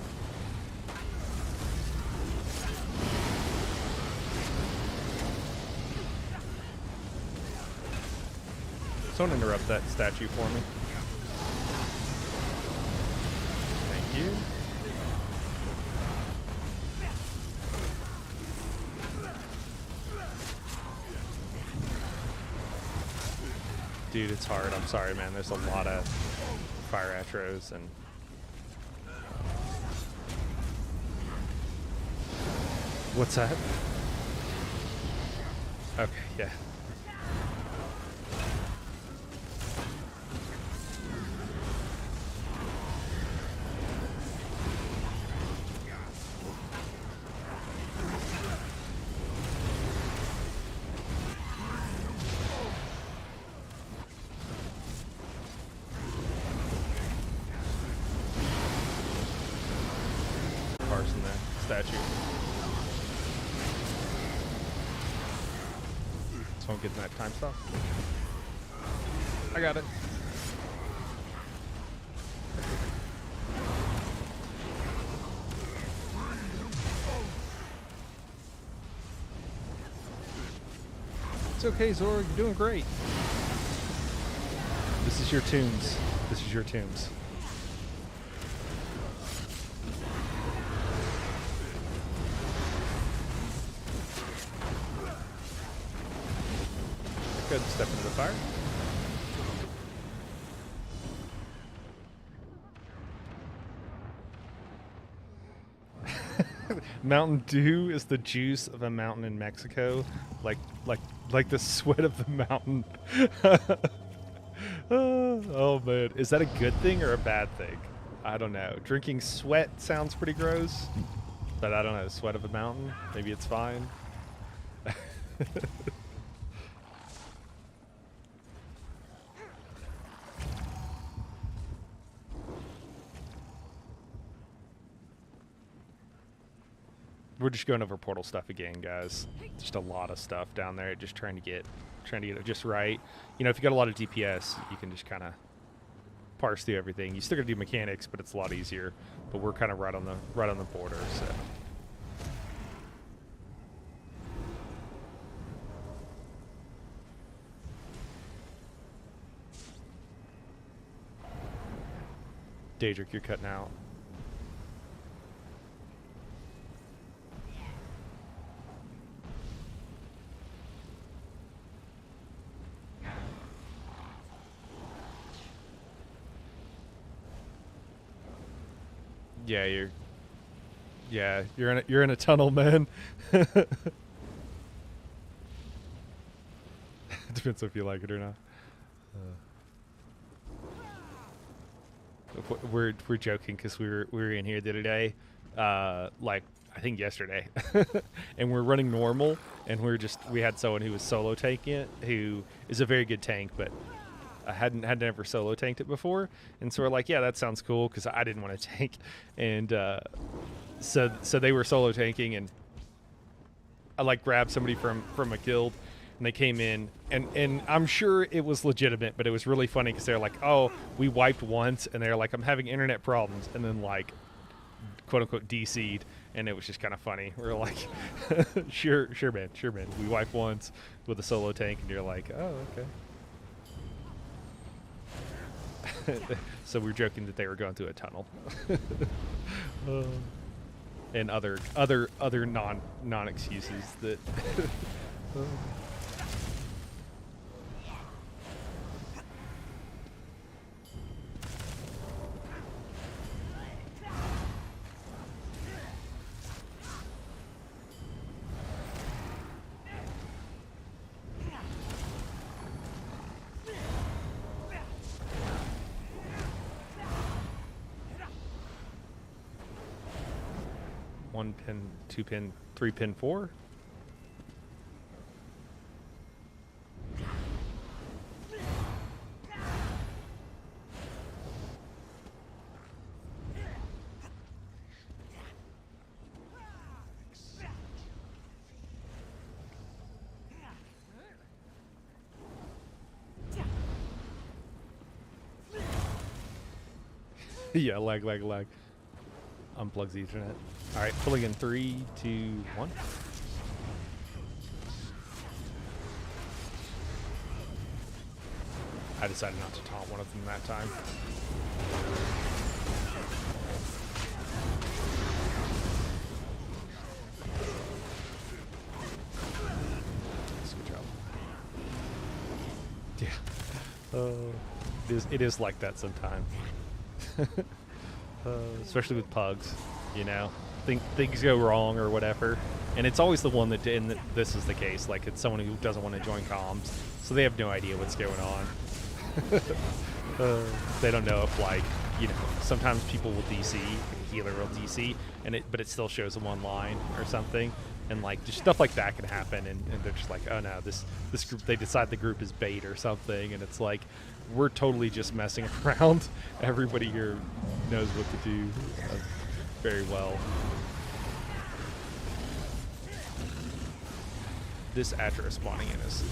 Someone interrupt that statue for me. Thank you. Dude, it's hard. I'm sorry, man. There's a lot of fire Atros and... What's that? Okay, yeah. Parsing the statue. Someone getting that time stop. I got it. It's okay, Zorg. You're doing great. This is your tombs. This is your tombs. Good. Step into the fire. Mountain Dew is the juice of a mountain in Mexico, like the sweat of the mountain. Oh man, is that a good thing or a bad thing? I don't know. Drinking sweat sounds pretty gross, but I don't know. Sweat of a mountain, maybe it's fine. We're just going over portal stuff again, guys. Just a lot of stuff down there. Just trying to get it just right. You know, if you got a lot of DPS, you can just kind of parse through everything. You still got to do mechanics, but it's a lot easier. But we're kind of right on the border. So. Daedric, you're cutting out. Yeah, you're in a tunnel, man. Depends if you like it or not. We're joking because we were in here the other day, like I think yesterday, and we're running normal, and we had someone who was solo tanking it, who is a very good tank, but I had never solo tanked it before, and so we're like, yeah, that sounds cool because I didn't want to tank, and so they were solo tanking, and I like grabbed somebody from a guild, and they came in, and I'm sure it was legitimate, but it was really funny because they're like, oh, we wiped once, and they're like, I'm having internet problems, and then like, quote unquote, DC'd, and it was just kind of funny. We're like, sure man, we wiped once with a solo tank, and you're like, oh, okay. So we're joking that they were going through a tunnel, and other non excuses that. 1 pin, 2 pin, 3 pin, 4. Yeah, lag. Unplugs the Ethernet. All right, pulling in 3, 2, 1. I decided not to taunt one of them that time. Good job. Yeah. It is like that sometimes. Especially with pugs, you know. Things go wrong or whatever. And it's always the one that, and this is the case, like it's someone who doesn't want to join comms, so they have no idea what's going on. They don't know if, like, you know, sometimes people will DC, healer will DC, but it still shows them online or something, and like just stuff like that can happen, and they're just like, oh no, this group, they decide the group is bait or something, and it's like, we're totally just messing around. Everybody here knows what to do very well. This Atro spawning in is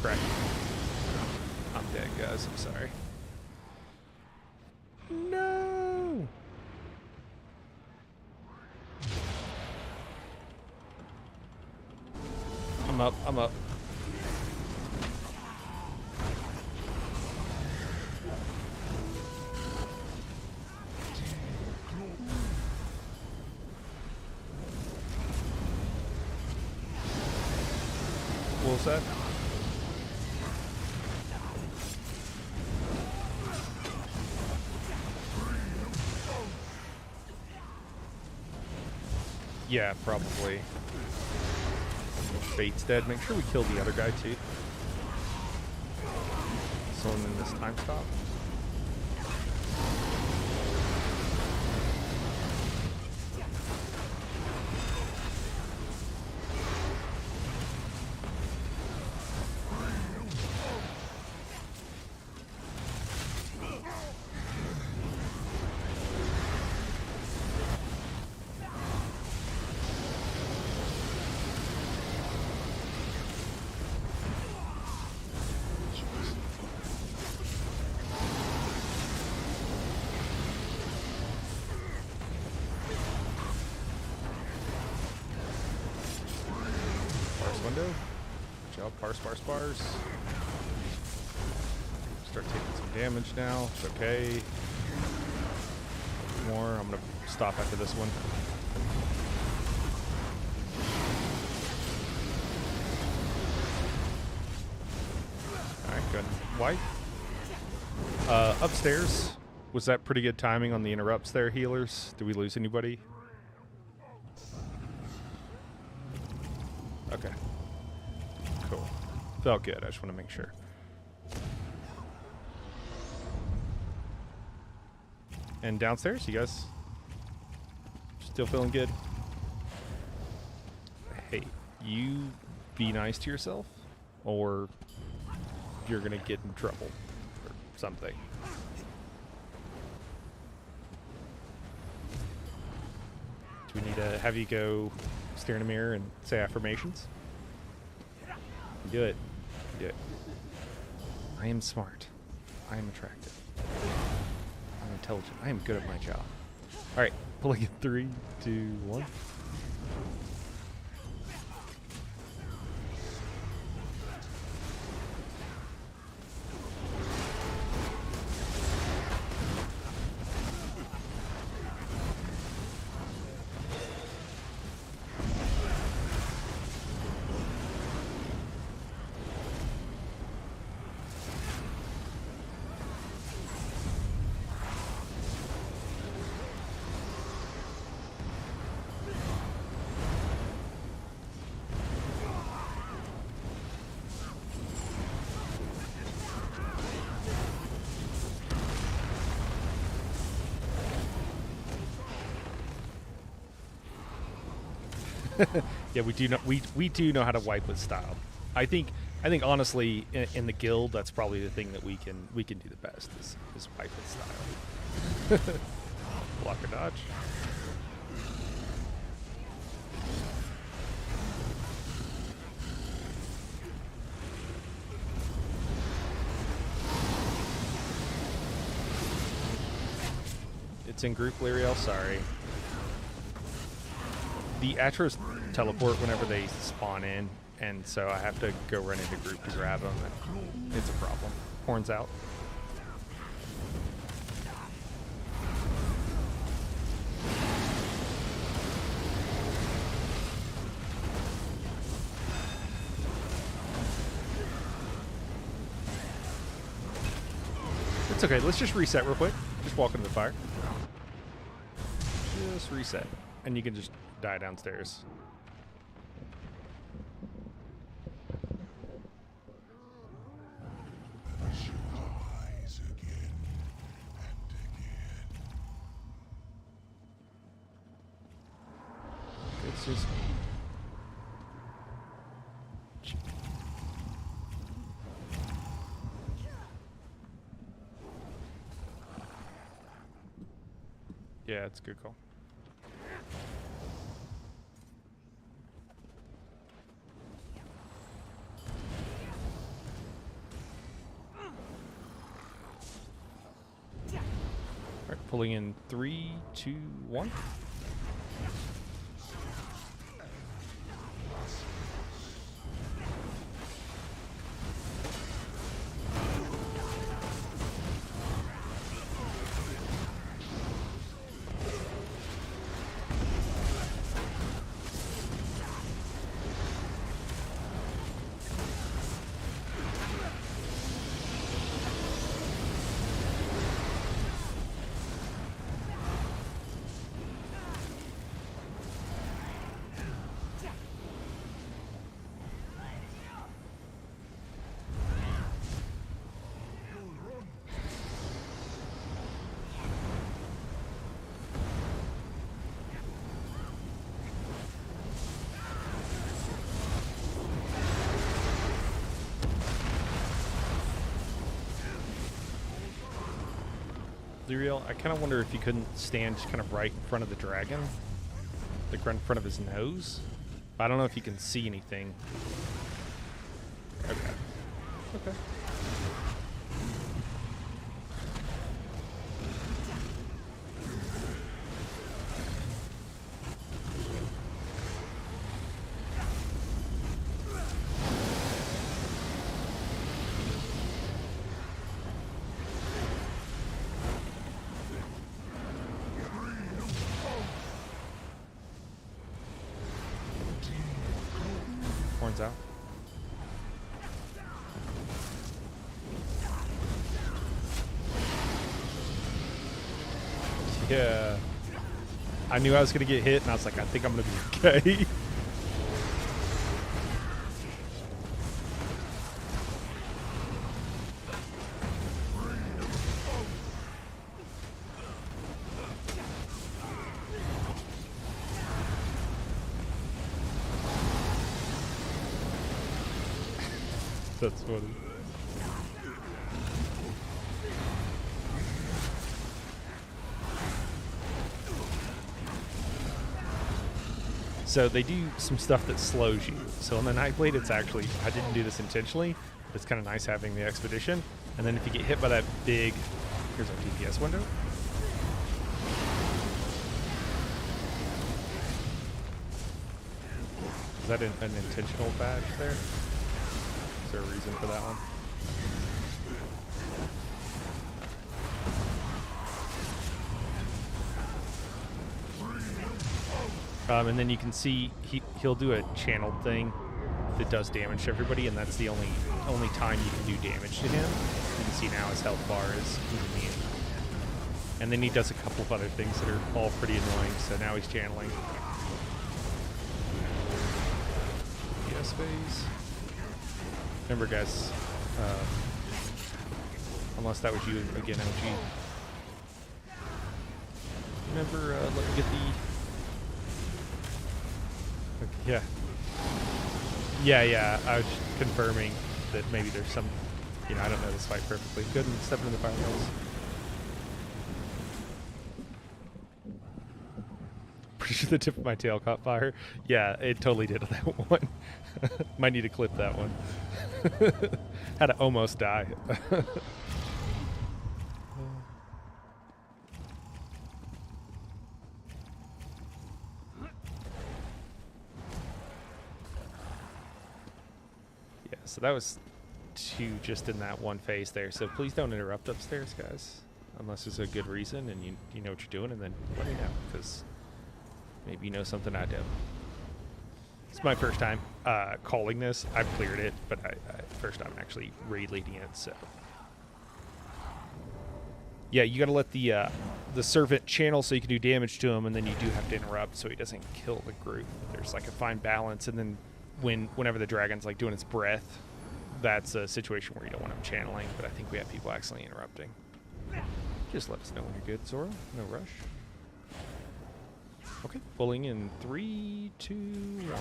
cracking. I'm dead, guys. I'm sorry. No! I'm up. What was that? Yeah, probably. Bait's dead. Make sure we kill the other guy too. Someone in this time stop. Window. Good job, Spars. Start taking some damage now. It's okay. More. I'm gonna stop after this one. Alright, good. White. Upstairs. Was that pretty good timing on the interrupts there, healers? Did we lose anybody? Okay. Cool. Felt good. I just want to make sure. And downstairs, you guys still feeling good? Hey, you be nice to yourself, or you're gonna get in trouble or something. Do we need to have you go stare in a mirror and say affirmations? Do it. Do it. I am smart. I am attractive. I'm intelligent. I am good at my job. Alright, pulling in 3, 2, 1. Yeah, we do know how to wipe with style. I think honestly in the guild that's probably the thing that we can do the best is wipe with style. Block or dodge. It's in group, Lyriel. Sorry. The Atros teleport whenever they spawn in, and so I have to go run into group to grab them. And it's a problem. Horns out. It's okay. Let's just reset real quick. Just walk into the fire. Just reset. And you can just die downstairs. Rise again and again. It's just... Yeah, it's a good call. All right, pulling in 3, 2, 1. Lyriel, I kind of wonder if you couldn't stand just kind of right in front of the dragon, like right in front of his nose. I don't know if you can see anything. Okay. Okay. Horns out. Yeah. I knew I was going to get hit, and I was like, I think I'm going to be okay. That's funny. So they do some stuff that slows you. So on the Nightblade, it's actually, I didn't do this intentionally, but it's kind of nice having the Expedition. And then if you get hit by that big, here's our DPS window. Is that an intentional badge there? Is there a reason for that one? And then you can see he'll do a channeled thing that does damage to everybody, and that's the only time you can do damage to him. You can see now his health bar is immune. And then he does a couple of other things that are all pretty annoying, so now he's channeling. PS phase. Remember, guys, unless that was you again, OG. Remember, let me get the... Okay, yeah, I was confirming that maybe there's some, I don't know this fight perfectly. Good, and step into the fire hills. Pretty sure the tip of my tail caught fire. Yeah, it totally did on that one. Might need to clip that one. Had to almost die. So that was 2 just in that one phase there. So please don't interrupt upstairs, guys, unless there's a good reason and you know what you're doing, and then let me know, because maybe you know something I don't. It's my first time calling this. I've cleared it, but first time actually raid leading it. So yeah, you got to let the servant channel so you can do damage to him, and then you do have to interrupt so he doesn't kill the group. There's like a fine balance, and then whenever the dragon's like doing its breath, that's a situation where you don't want him channeling. But I think we have people accidentally interrupting. Just let us know when you're good, Zora. No rush. Okay, pulling in 3, 2, 1.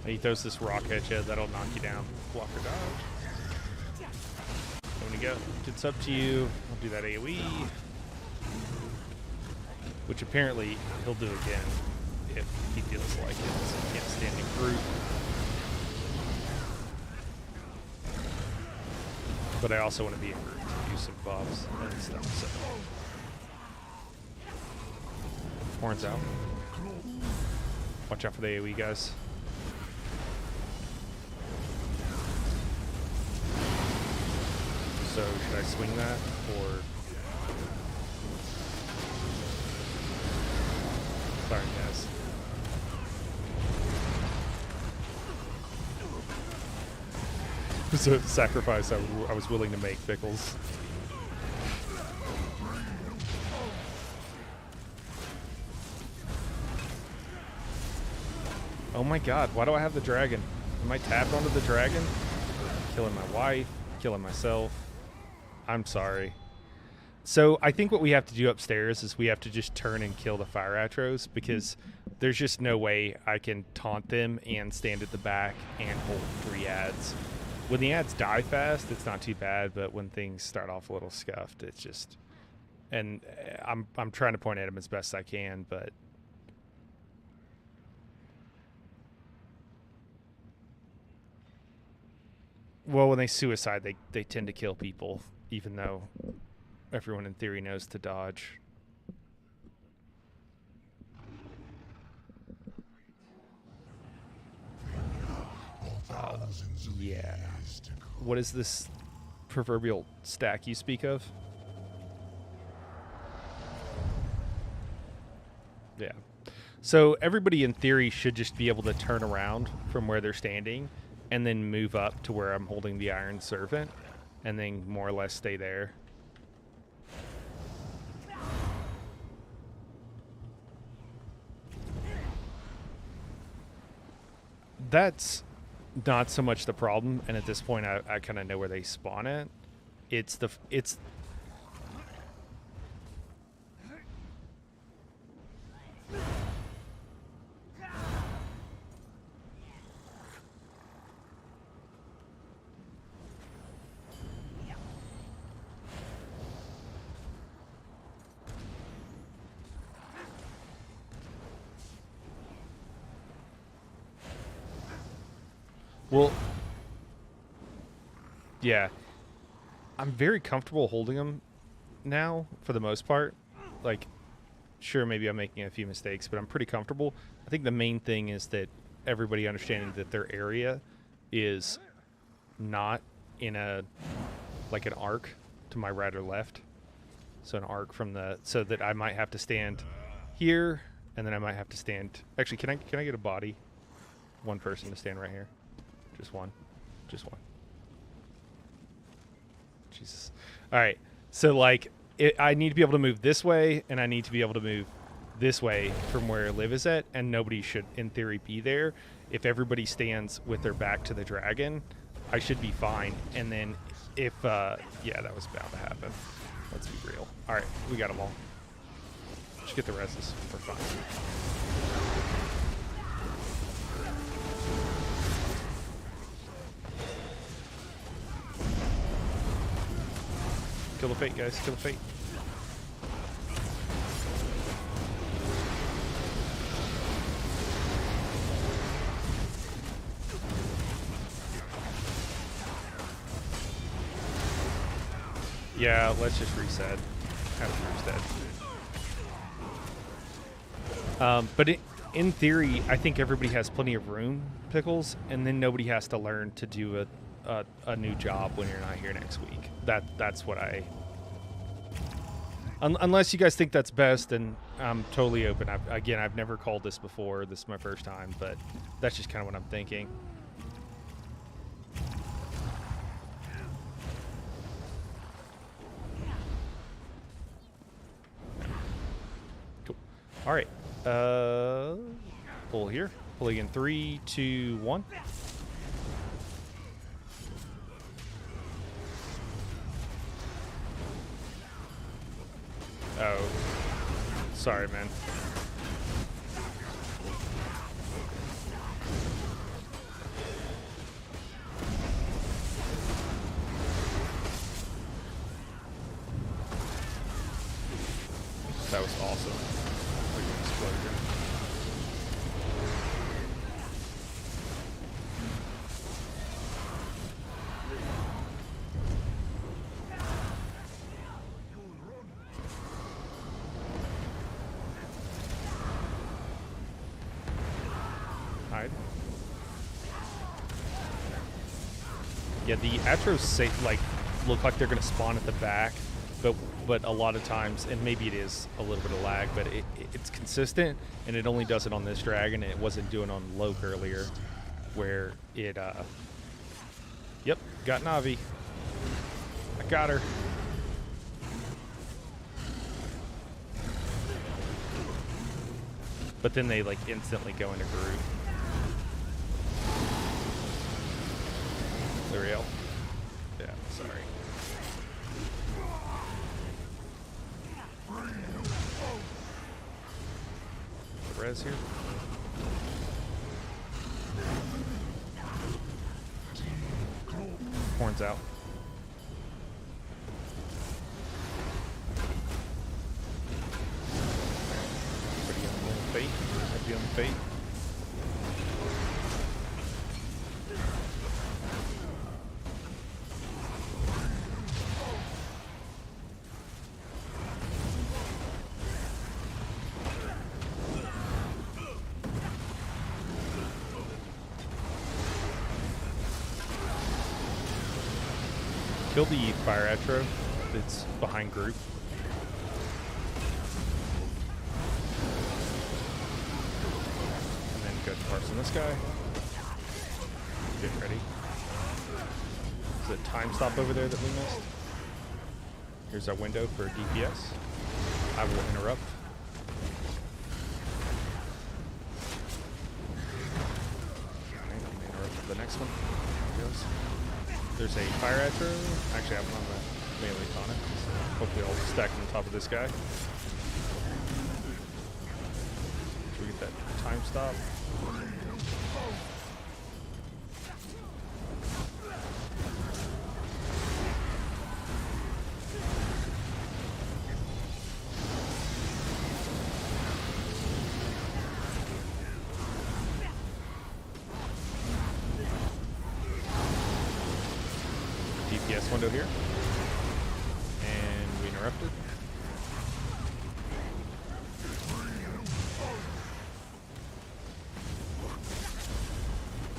He throws this rock at you that'll knock you down. Block or dodge. When you go, it's up to you. I'll do that AoE, which apparently he'll do again if he feels like it. So he can't stand in group. But I also want to be in group to do some buffs and stuff. So horns out. Watch out for the AoE, guys. So should I swing that, or... Sorry, guys. It was a sacrifice I was willing to make, Pickles. Oh my god, why do I have the dragon? Am I tapped onto the dragon? Killing my wife, killing myself. I'm sorry. So I think what we have to do upstairs is we have to just turn and kill the fire atros, because there's just no way I can taunt them and stand at the back and hold 3 ads. When the ads die fast, it's not too bad, but when things start off a little scuffed, it's just... And I'm trying to point at them as best I can, but... Well, when they suicide, they tend to kill people, even though everyone in theory knows to dodge. Yeah. What is this proverbial stack you speak of? Yeah. So everybody in theory should just be able to turn around from where they're standing and then move up to where I'm holding the Iron Servant, and then more or less stay there. That's not so much the problem, and at this point I kind of know where they spawn at. It's well, yeah, I'm very comfortable holding them now for the most part. Like, sure, maybe I'm making a few mistakes, but I'm pretty comfortable. I think the main thing is that everybody understanding that their area is not in an arc to my right or left. So an arc from so that I might have to stand here, and then I might have to stand. Actually, can I get a body? One person to stand right here. Just one. Just one. Jesus. All right. So, like, I need to be able to move this way, and I need to be able to move this way from where Liv is at, and nobody should, in theory, be there. If everybody stands with their back to the dragon, I should be fine. And then if, yeah, that was bound to happen. Let's be real. All right, we got them all. Just get the reses. We're fine. Kill the fate, guys. Kill the fate. Yeah, let's just reset. Have to reset. But in theory, I think everybody has plenty of room, Pickles, and then nobody has to learn to do a new job when you're not here next week. That's what I... Unless you guys think that's best, and I'm totally open. I've never called this before. This is my first time, but that's just kind of what I'm thinking. Cool. All right. Pull here. Pulling in 3, 2, 1. Oh, sorry, man. That was awesome. Like an explosion. Hide. Yeah, the Atros look like they're gonna spawn at the back, but a lot of times, and maybe it is a little bit of lag, but it's consistent, and it only does it on this dragon, and it wasn't doing on Loke earlier, where it yep, got Navi. I got her. But then they like instantly go into groove. L'Oreal. Yeah, sorry. The res here. Horns out. Pretty on the fate. Heavy on the fate. Kill the fire atro that's behind group. And then go to parse on this guy. Get ready. There's a time stop over there that we missed. Here's our window for DPS. I will interrupt. Okay, I'm gonna interrupt the next one. There goes. There's a fire atro. Actually, I have one on the melee tonic. So hopefully I'll stack on top of this guy. Should we get that time stop? DPS window here. And we interrupted.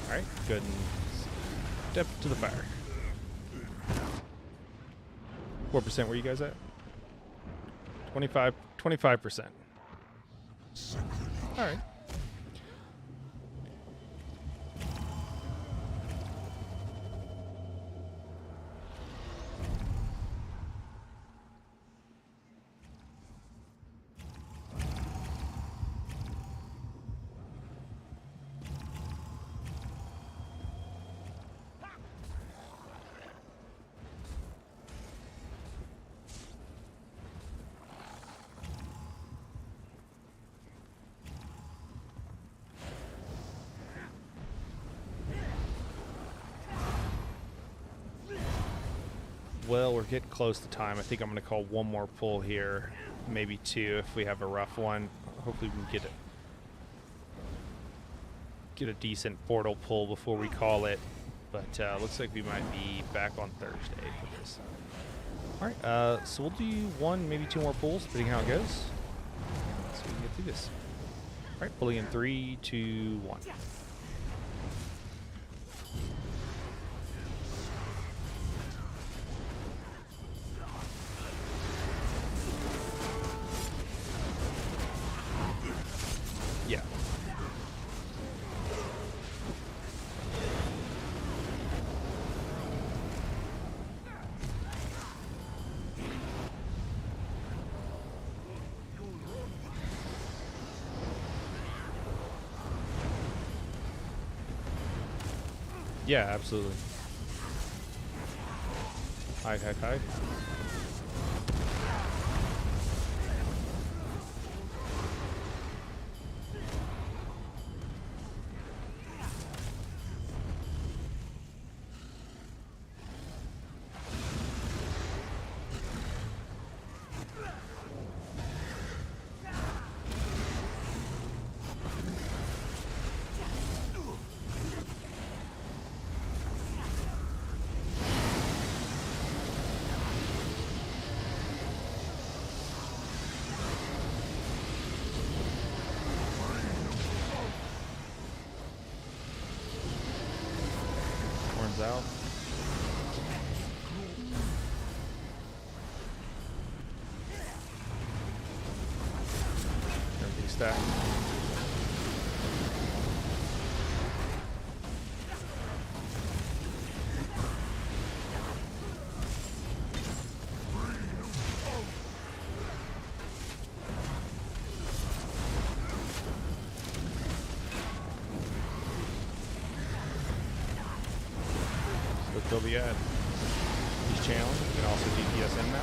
Alright, good. And step to the fire. 4%, where you guys at? 25%. Alright. well, we're getting close to time. I think I'm going to call one more pull here, maybe two if we have a rough one. Hopefully we can get a decent portal pull before we call it. But looks like we might be back on Thursday for this. All right, so we'll do one, maybe two more pulls, depending how it goes. So we can get through this. All right, pulling in 3, 2, 1. Yeah. Yeah, absolutely. Hide, hide, hide. Out. Everything's stacked. Kill the ad. He's challenged. You can also DPS him now.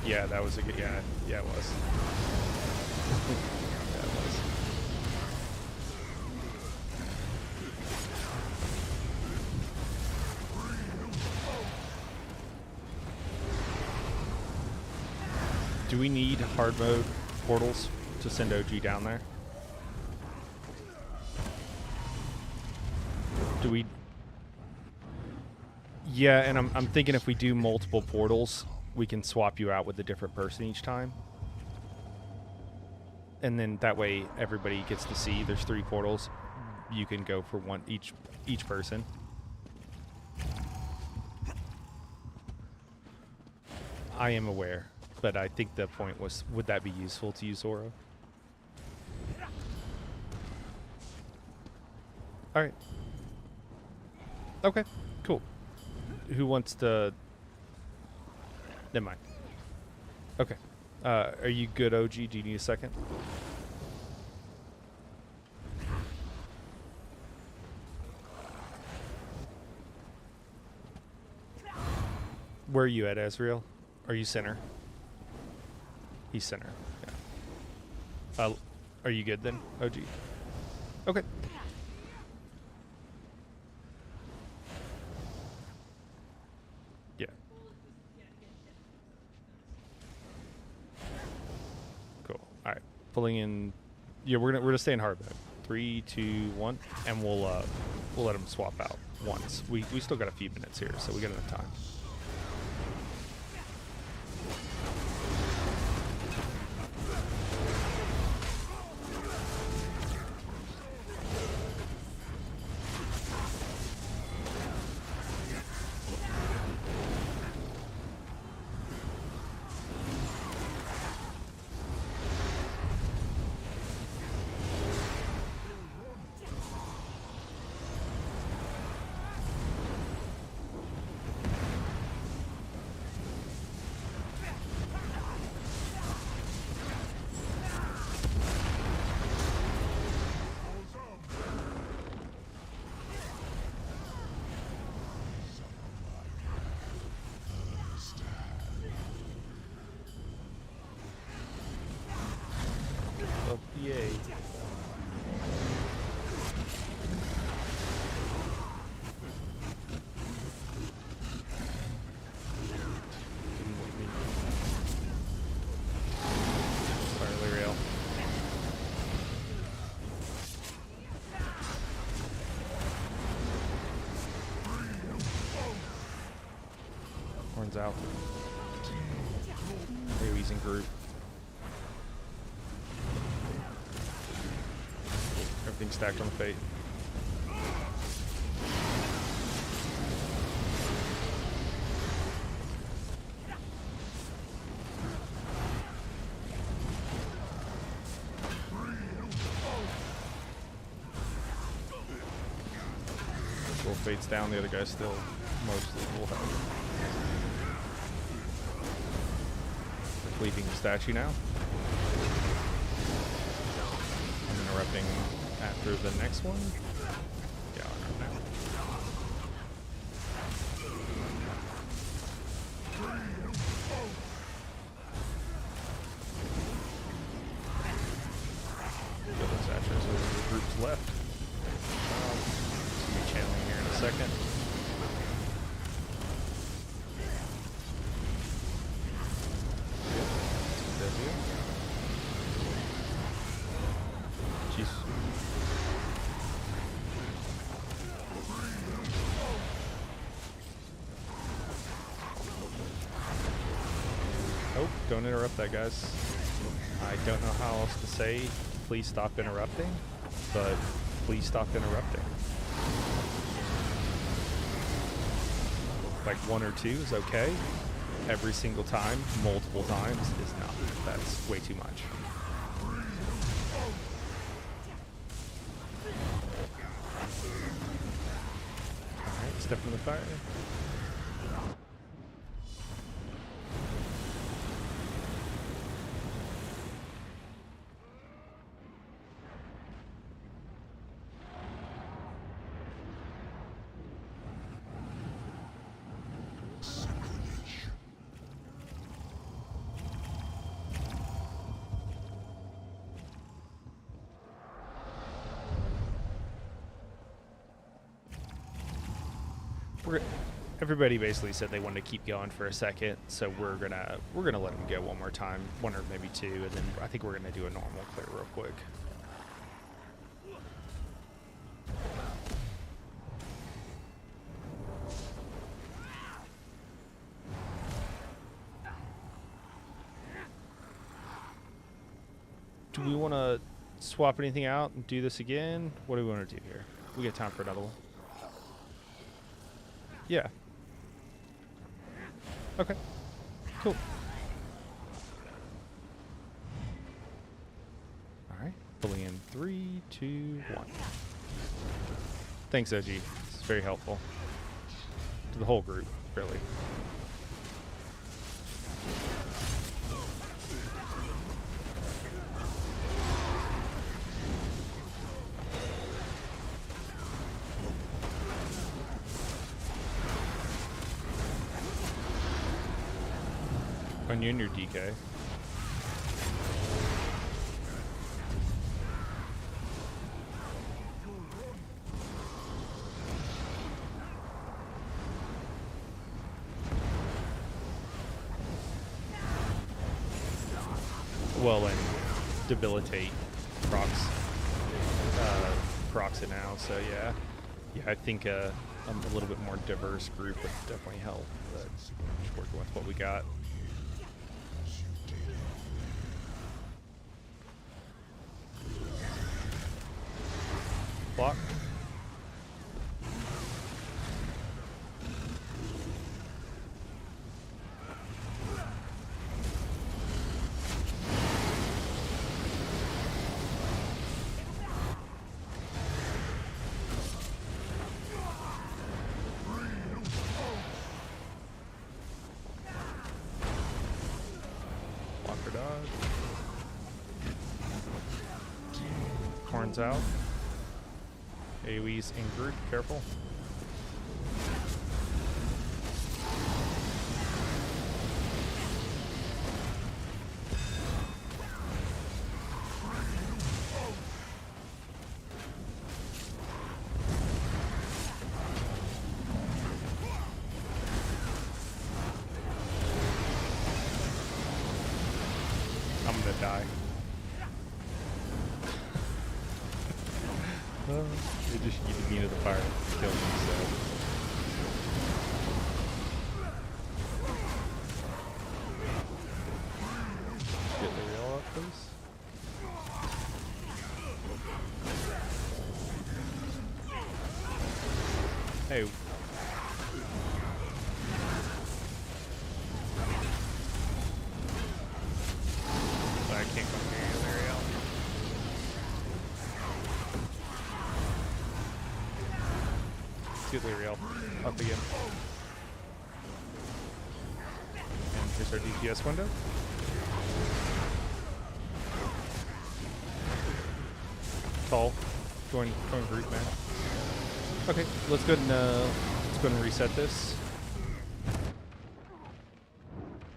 Yeah, that was a good. Yeah, it was. Yeah, it was. Do we need hard mode portals to send OG down there? Do we? Yeah, and I'm thinking if we do multiple portals, we can swap you out with a different person each time. And then that way everybody gets to see there's 3 portals. You can go for one each person. I am aware, but I think the point was, would that be useful to use Zoro? All right. Okay, cool. Who wants to... Never mind. Okay. Are you good, OG? Do you need a second? Where are you at, Ezreal? Are you center? He's center. Yeah. Are you good then, OG? Okay. Pulling in, yeah, we're gonna stay in hard mode. 3, 2, 1, and we'll let them swap out once. We still got a few minutes here, so we got enough time. Corn's out. AoE's in group. Everything's stacked on the Fate. Full Fate's down, the other guy's still mostly full health. Leaving the statue now. I'm interrupting after the next one. Yeah, I'll interrupt now. Kill the statues over the groups left. Be channeling here in a second. Jeez. Oh, don't interrupt that, guys. I don't know how else to say please stop interrupting, but please stop interrupting. Like 1 or 2 is okay. Every single time, multiple times, is not. That's way too much. Alright, step in the fire. Everybody basically said they wanted to keep going for a second, so we're gonna let them go one more time, 1 or maybe 2, and then I think we're gonna do a normal clear real quick. Do we want to swap anything out and do this again? What do we want to do here? We got time for another one. Yeah. Okay. Cool. Alright. Pulling in 3, 2, 1. Thanks, OG. It's very helpful. To the whole group, really. On you and your DK. Well, and debilitate procs it now, so yeah. Yeah, I think a little bit more diverse group would definitely help, but just working with what we got. Block. Block for dodge. Horns out. AoE's in group, careful. I'm gonna die. It just needed me to the fire to kill me, so. get Lyriel up again. And here's our DPS window. Tall, join group, man. Okay, let's go ahead and reset this.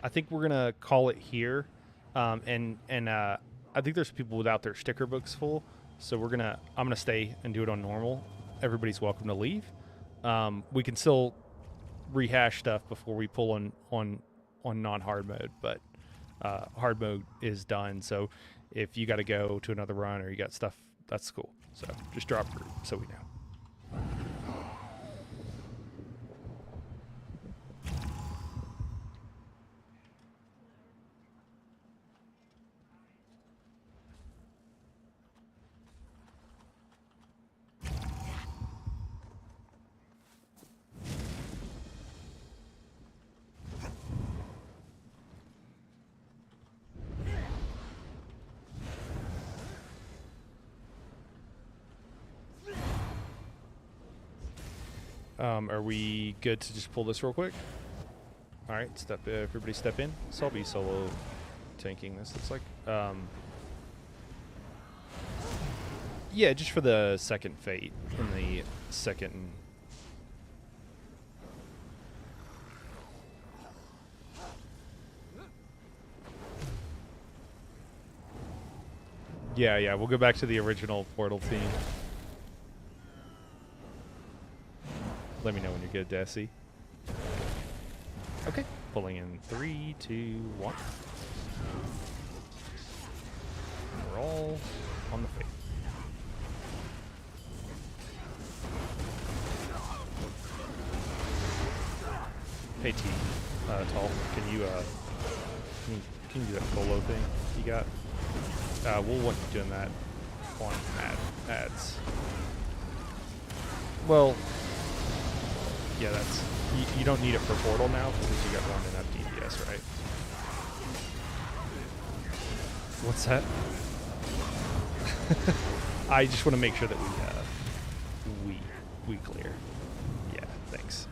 I think we're gonna call it here, and I think there's people without their sticker books full, so I'm gonna stay and do it on normal. Everybody's welcome to leave. We can still rehash stuff before we pull on non-hard mode, but hard mode is done. So if you got to go to another run or you got stuff, that's cool. So just drop group so we know. Are we good to just pull this real quick? All right, everybody step in. So I'll be solo tanking this, looks like. Yeah, just for the second fate in the second. Yeah, we'll go back to the original Portal theme. Let me know when you're good, Desi. Okay, pulling in 3, 2, 1. We're all on the fate. Hey T, Tall, can you do that solo thing you got? We'll want you doing that on ads. Well. Yeah, that's you don't need it for Portal now because you got one enough DPS, right? What's that? I just want to make sure that we clear. Yeah, thanks.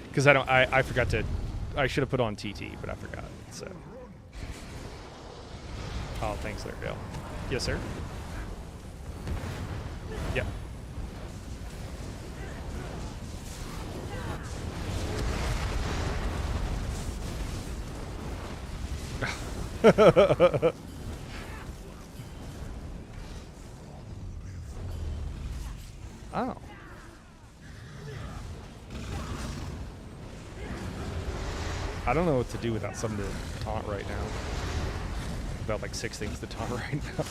Because I forgot to. I should have put on TT, but I forgot. So. Oh, thanks there, Dale. Yes, sir. Yeah. Oh. I don't know what to do without something to taunt right now. About like 6 things to taunt right now.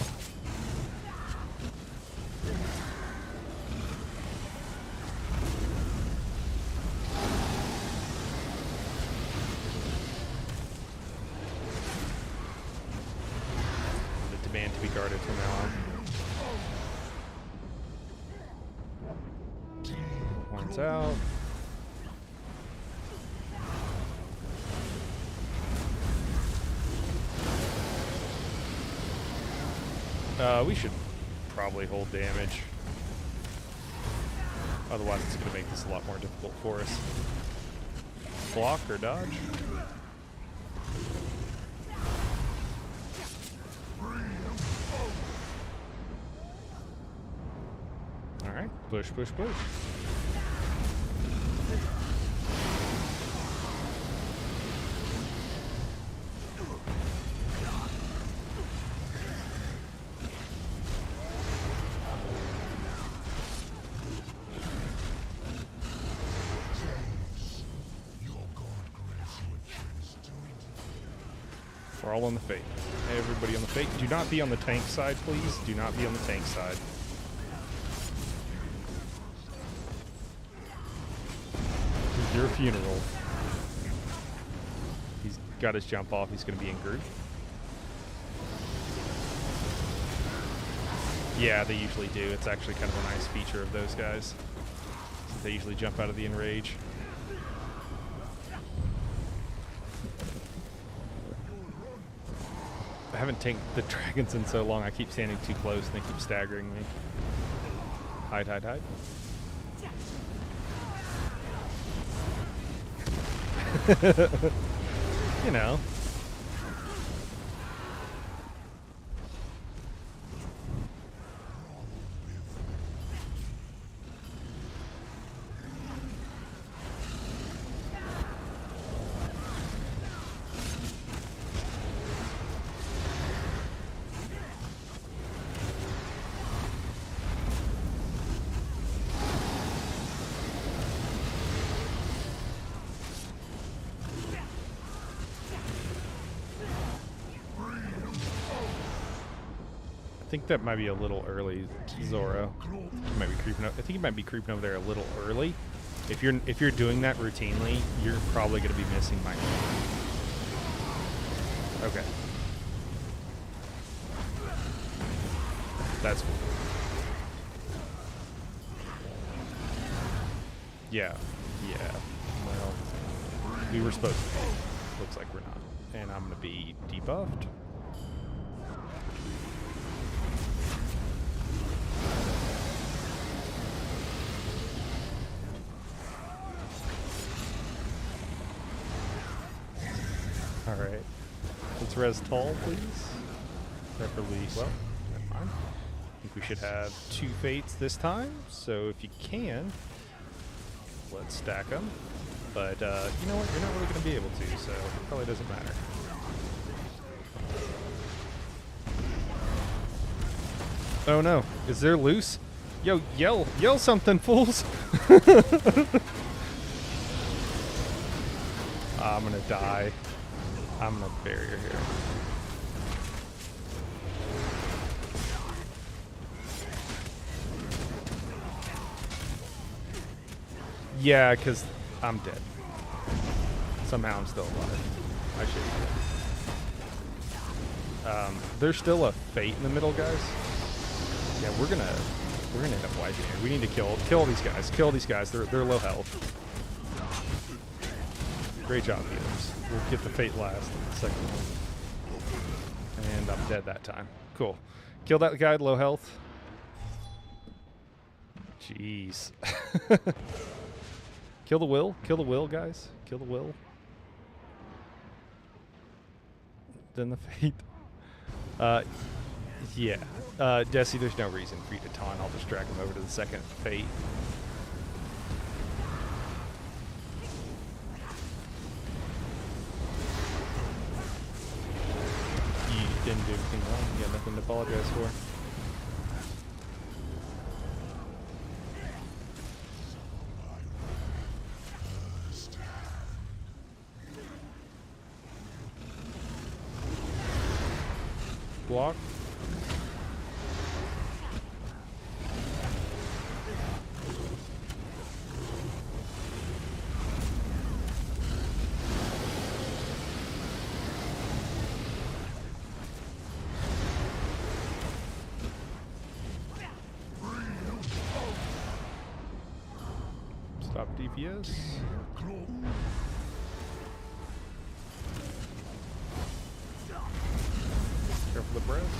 The demand to be guarded from now on. One's out. We should probably hold damage. Otherwise, it's going to make this a lot more difficult for us. Block or dodge? Alright, push, push, push. We're all on the fate. Everybody on the fate. Do not be on the tank side, please. Do not be on the tank side. This is your funeral. He's got his jump off. He's going to be in group. Yeah, they usually do. It's actually kind of a nice feature of those guys. They usually jump out of the enrage. I haven't tanked the dragons in so long. I keep standing too close and they keep staggering me. Hide, hide, hide. You know. I think that might be a little early, Zoro. He might be creeping up. I think he might be creeping over there a little early. If you're doing that routinely, you're probably going to be missing my. Okay. That's. Yeah. Yeah. Well, we were supposed to be. Looks like we're not. And I'm going to be debuffed. Alright. Let's res tall, please. Preferably, well, never mind. I think we should have 2 fates this time, so if you can, let's stack them. But, you know what? You're not really going to be able to, so it probably doesn't matter. Oh no. Is there loose? Yo, yell something, fools! I'm gonna die. I'm gonna barrier here. Yeah, because I'm dead. Somehow I'm still alive. I should be dead. There's still a fate in the middle, guys. Yeah, we're gonna end up wiping here. We need to kill these guys. Kill these guys. They're low health. Great job, healers. We'll get the fate last in the second one. And I'm dead that time. Cool. Kill that guy, low health. Jeez. Kill the will. Kill the will, guys. Kill the will. Then the fate. Yeah. Desi, there's no reason for you to taunt. I'll just drag him over to the second fate. You didn't do anything wrong. You got nothing to apologize for. Block. Stop DPS. Careful the breath.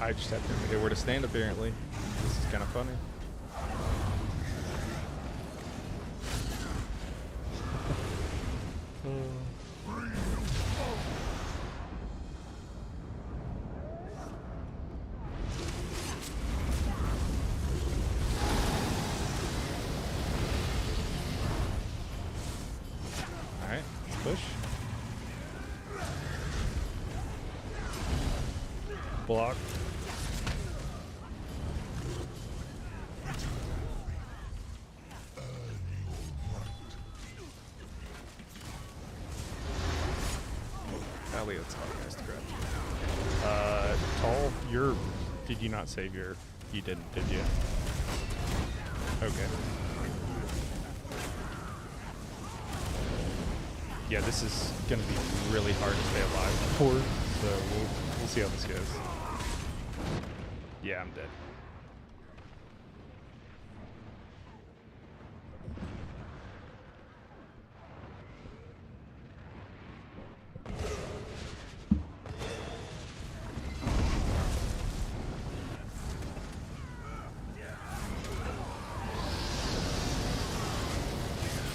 I just have to know where to stand, apparently. This is kind of funny. Alright, let's push. Block. That's hard, guys, to grab. Tall, did you not save your, you didn't, did you? Okay. Yeah, this is gonna be really hard to stay alive for, so we'll see how this goes. Yeah, I'm dead.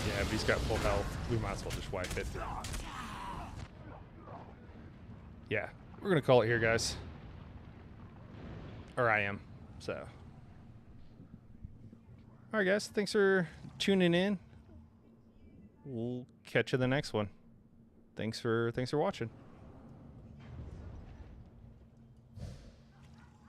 Yeah, if he's got full health, we might as well just wipe it. Yeah, we're gonna call it here, guys. Or I am, so. All right, guys, thanks for tuning in. We'll catch you in the next one. Thanks for watching.